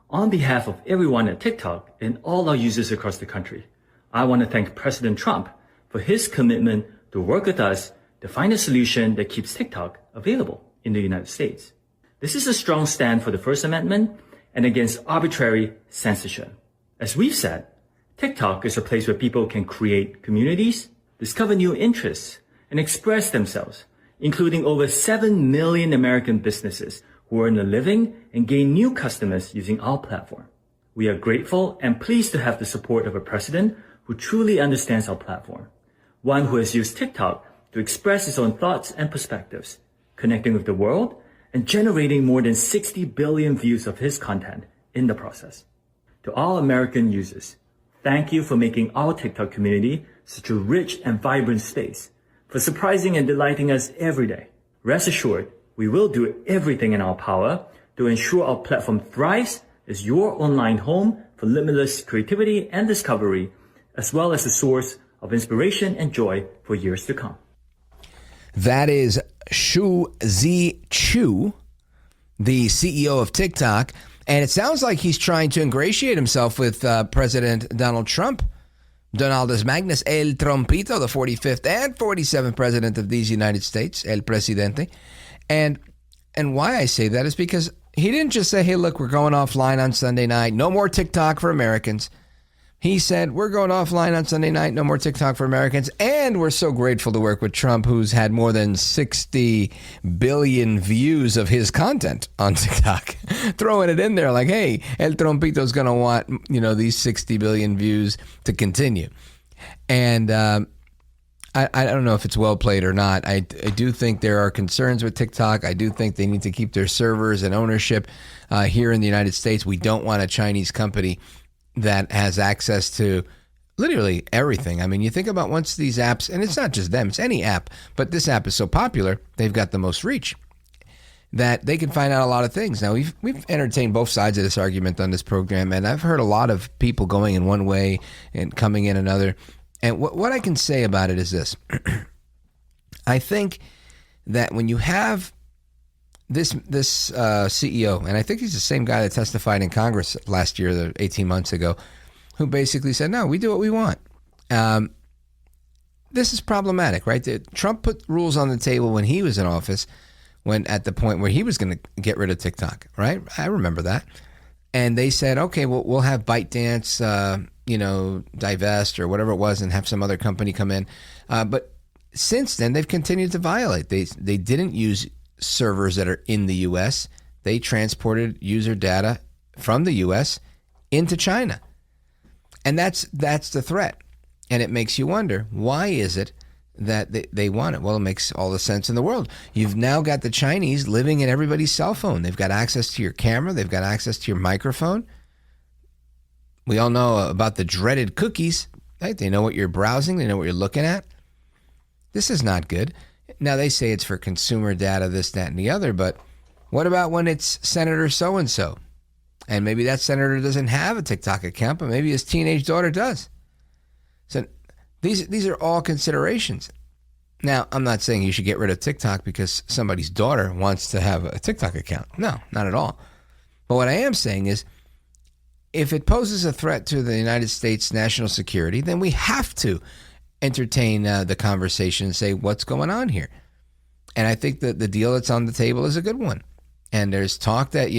On behalf of everyone at TikTok and all our users across the country, I want to thank President Trump for his commitment to work with us to find a solution that keeps TikTok available in the United States. This is a strong stand for the First Amendment and against arbitrary censorship. As we've said, TikTok is a place where people can create communities, discover new interests, and express themselves, including over 7 million American businesses who earn a living and gain new customers using our platform. We are grateful and pleased to have the support of a president who truly understands our platform, one who has used TikTok to express his own thoughts and perspectives, connecting with the world and generating more than 60 billion views of his content in the process. To all American users, thank you for making our TikTok community such a rich and vibrant space, for surprising and delighting us every day. Rest assured, we will do everything in our power to ensure our platform thrives as your online home for limitless creativity and discovery, as well as a source of inspiration and joy for years to come. That is Shu Zi Chu, the CEO of TikTok. And it sounds like he's trying to ingratiate himself with President Donald Trump. Donaldus Magnus, El Trompito, the 45th and 47th president of these United States, El Presidente. And why I say that is because he didn't just say, hey, look, we're going offline on Sunday night. No more TikTok for Americans. He said, we're going offline on Sunday night. No more TikTok for Americans. And we're so grateful to work with Trump, who's had more than 60 billion views of his content on TikTok. Throwing it in there like, hey, El Trompito's going to want, these 60 billion views to continue. And I don't know if it's well played or not. I do think there are concerns with TikTok. I do think they need to keep their servers and ownership here in the United States. We don't want a Chinese company that has access to literally everything. I mean, you think about once these apps, and it's not just them, it's any app, but this app is so popular, they've got the most reach, that they can find out a lot of things. Now, we've entertained both sides of this argument on this program, and I've heard a lot of people going in one way and coming in another. And what I can say about it is this. I think that when you have this CEO, and I think he's the same guy that testified in Congress last year, 18 months ago, who basically said, no, we do what we want. This is problematic, right? Trump put rules on the table when he was in office, when at the point where he was going to get rid of TikTok, right? I remember that. And they said, okay, well, we'll have ByteDance, divest or whatever it was and have some other company come in. But since then, they've continued to violate. They didn't use servers that are in the U.S. They transported user data from the U.S. into China. And that's the threat. And it makes you wonder, why is it that they want it? Well, it makes all the sense in the world. You've now got the Chinese living in everybody's cell phone. They've got access to your camera. They've got access to your microphone. We all know about the dreaded cookies, right? They know what you're browsing. They know what you're looking at. This is not good. Now, they say it's for consumer data, this, that, and the other, but what about when it's Senator so-and-so? And maybe that senator doesn't have a TikTok account, but maybe his teenage daughter does. So these are all considerations. Now, I'm not saying you should get rid of TikTok because somebody's daughter wants to have a TikTok account. No, not at all. But what I am saying is, if it poses a threat to the United States national security, then we have to entertain the conversation and say, what's going on here? And I think that the deal that's on the table is a good one. And there's talk that,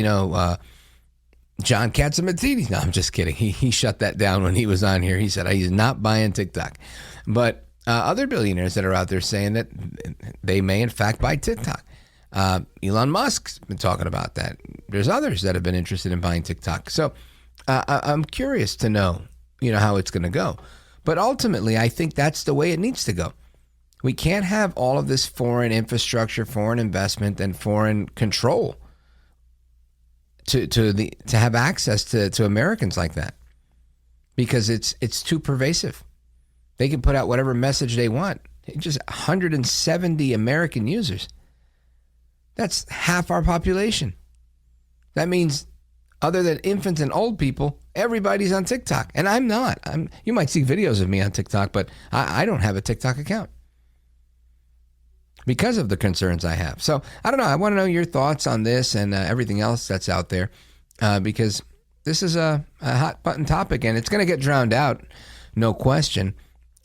John Catsimatidis, no, I'm just kidding. He shut that down when he was on here. He said he's not buying TikTok. But other billionaires that are out there saying that they may, in fact, buy TikTok. Elon Musk's been talking about that. There's others that have been interested in buying TikTok. So I'm curious to know, how it's going to go. But ultimately, I think that's the way it needs to go. We can't have all of this foreign infrastructure, foreign investment, and foreign control to have access to Americans like that. because it's too pervasive. They can put out whatever message they want. Just 170 American users. That's half our population. That means other than infants and old people, everybody's on TikTok. And I'm not. You might see videos of me on TikTok, but I don't have a TikTok account because of the concerns I have. So I don't know. I want to know your thoughts on this and everything else that's out there, because this is a hot button topic, and it's going to get drowned out, no question,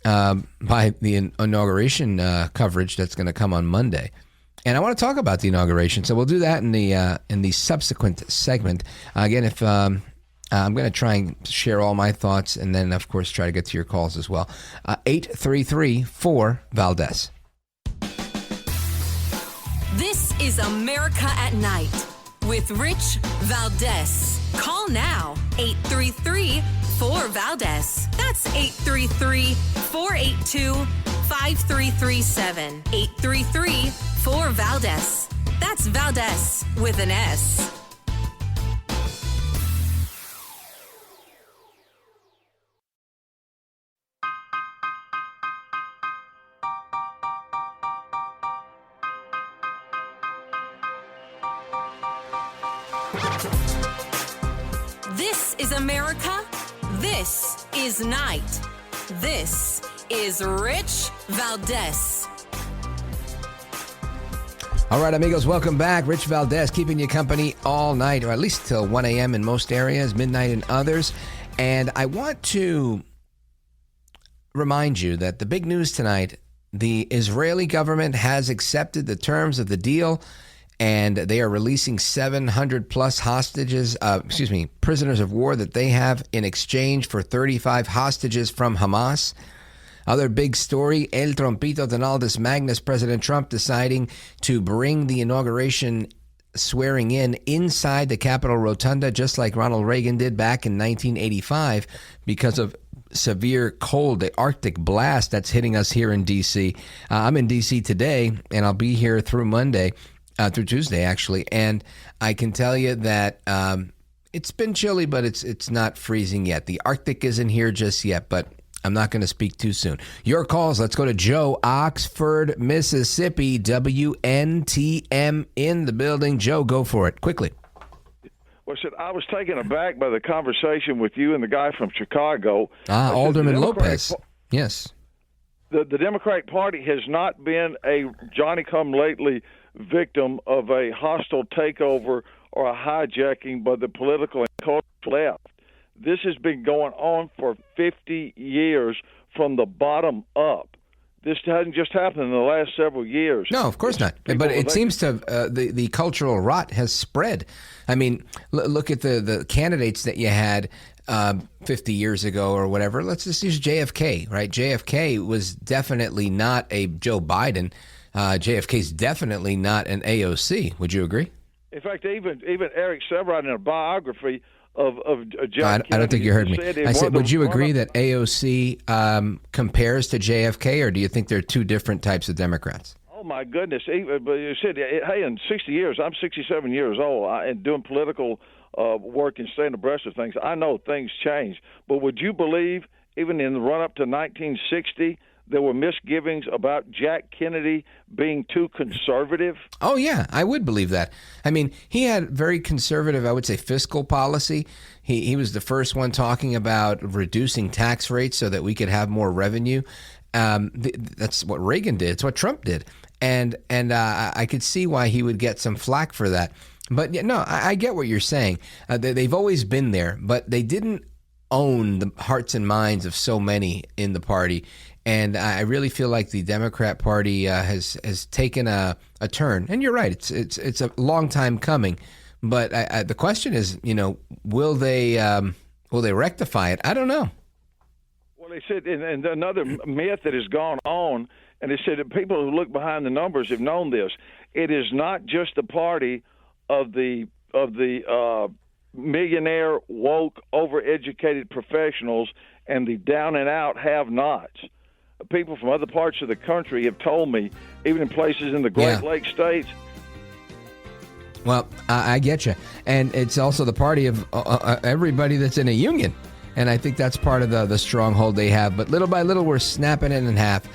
by the inauguration coverage that's going to come on Monday. And I want to talk about the inauguration, so we'll do that in the subsequent segment. Again, if I'm going to try and share all my thoughts, and then of course try to get to your calls as well. 833-4-VALDEZ. This is America at Night with Rich Valdez. Call now, 833-4-VALDEZ. That's 833-482-5337. 833-4-VALDEZ. That's Valdez with an S. This is America. This is Night. This is Rich Valdez. All right, amigos, welcome back. Rich Valdez keeping you company all night, or at least till 1 a.m. in most areas, midnight in others. And I want to remind you that the big news tonight, the Israeli government has accepted the terms of the deal, and they are releasing 700 plus prisoners of war that they have in exchange for 35 hostages from Hamas. Other big story, El Trompito Donaldus Magnus, President Trump deciding to bring the inauguration swearing in inside the Capitol Rotunda, just like Ronald Reagan did back in 1985 because of severe cold, the Arctic blast that's hitting us here in D.C. I'm in D.C. today, and I'll be here through through Tuesday, actually. And I can tell you that it's been chilly, but it's not freezing yet. The Arctic isn't here just yet, but I'm not going to speak too soon. Your calls. Let's go to Joe, Oxford, Mississippi, WNTM in the building. Joe, go for it quickly. Well, I was taken aback by the conversation with you and the guy from Chicago. Alderman Lopez. Yes. The Democratic Party has not been a Johnny-come-lately victim of a hostile takeover or a hijacking by the political and cultural left. This has been going on for 50 years from the bottom up. This hasn't just happened in the last several years. No, of course not. But it seems to the cultural rot has spread. I mean, look at the candidates that you had 50 years ago or whatever. Let's just use JFK, right? JFK was definitely not a Joe Biden. JFK's definitely not an AOC. Would you agree? In fact, even Eric Severin in a biography of John I don't think you heard me. I said, would you agree that AOC compares to JFK, or do you think they're two different types of Democrats? Oh, my goodness. But you said, hey, in 60 years, I'm 67 years old, and doing political work and staying abreast of things, I know things change. But would you believe, even in the run-up to 1960, there were misgivings about Jack Kennedy being too conservative? Oh, yeah, I would believe that. I mean, he had very conservative, I would say, fiscal policy. He was the first one talking about reducing tax rates so that we could have more revenue. That's what Reagan did. It's what Trump did. And I could see why he would get some flack for that. But, yeah, no, I get what you're saying. They've always been there, but they didn't own the hearts and minds of so many in the party. And I really feel like the Democrat Party has taken a turn. And you're right; it's a long time coming. But the question is, will they rectify it? I don't know. Well, they said, and another myth that has gone on, and they said that people who look behind the numbers have known this. It is not just the party of the millionaire, woke, overeducated professionals and the down and out have-nots. People from other parts of the country have told me, even in places in the Great Lakes states. Well, I get you. And it's also the party of everybody that's in a union. And I think that's part of the stronghold they have. But little by little, we're snapping it in half.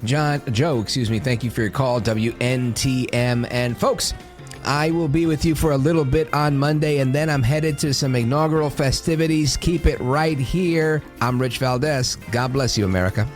Joe, thank you for your call, WNTM. And folks, I will be with you for a little bit on Monday, and then I'm headed to some inaugural festivities. Keep it right here. I'm Rich Valdez. God bless you, America.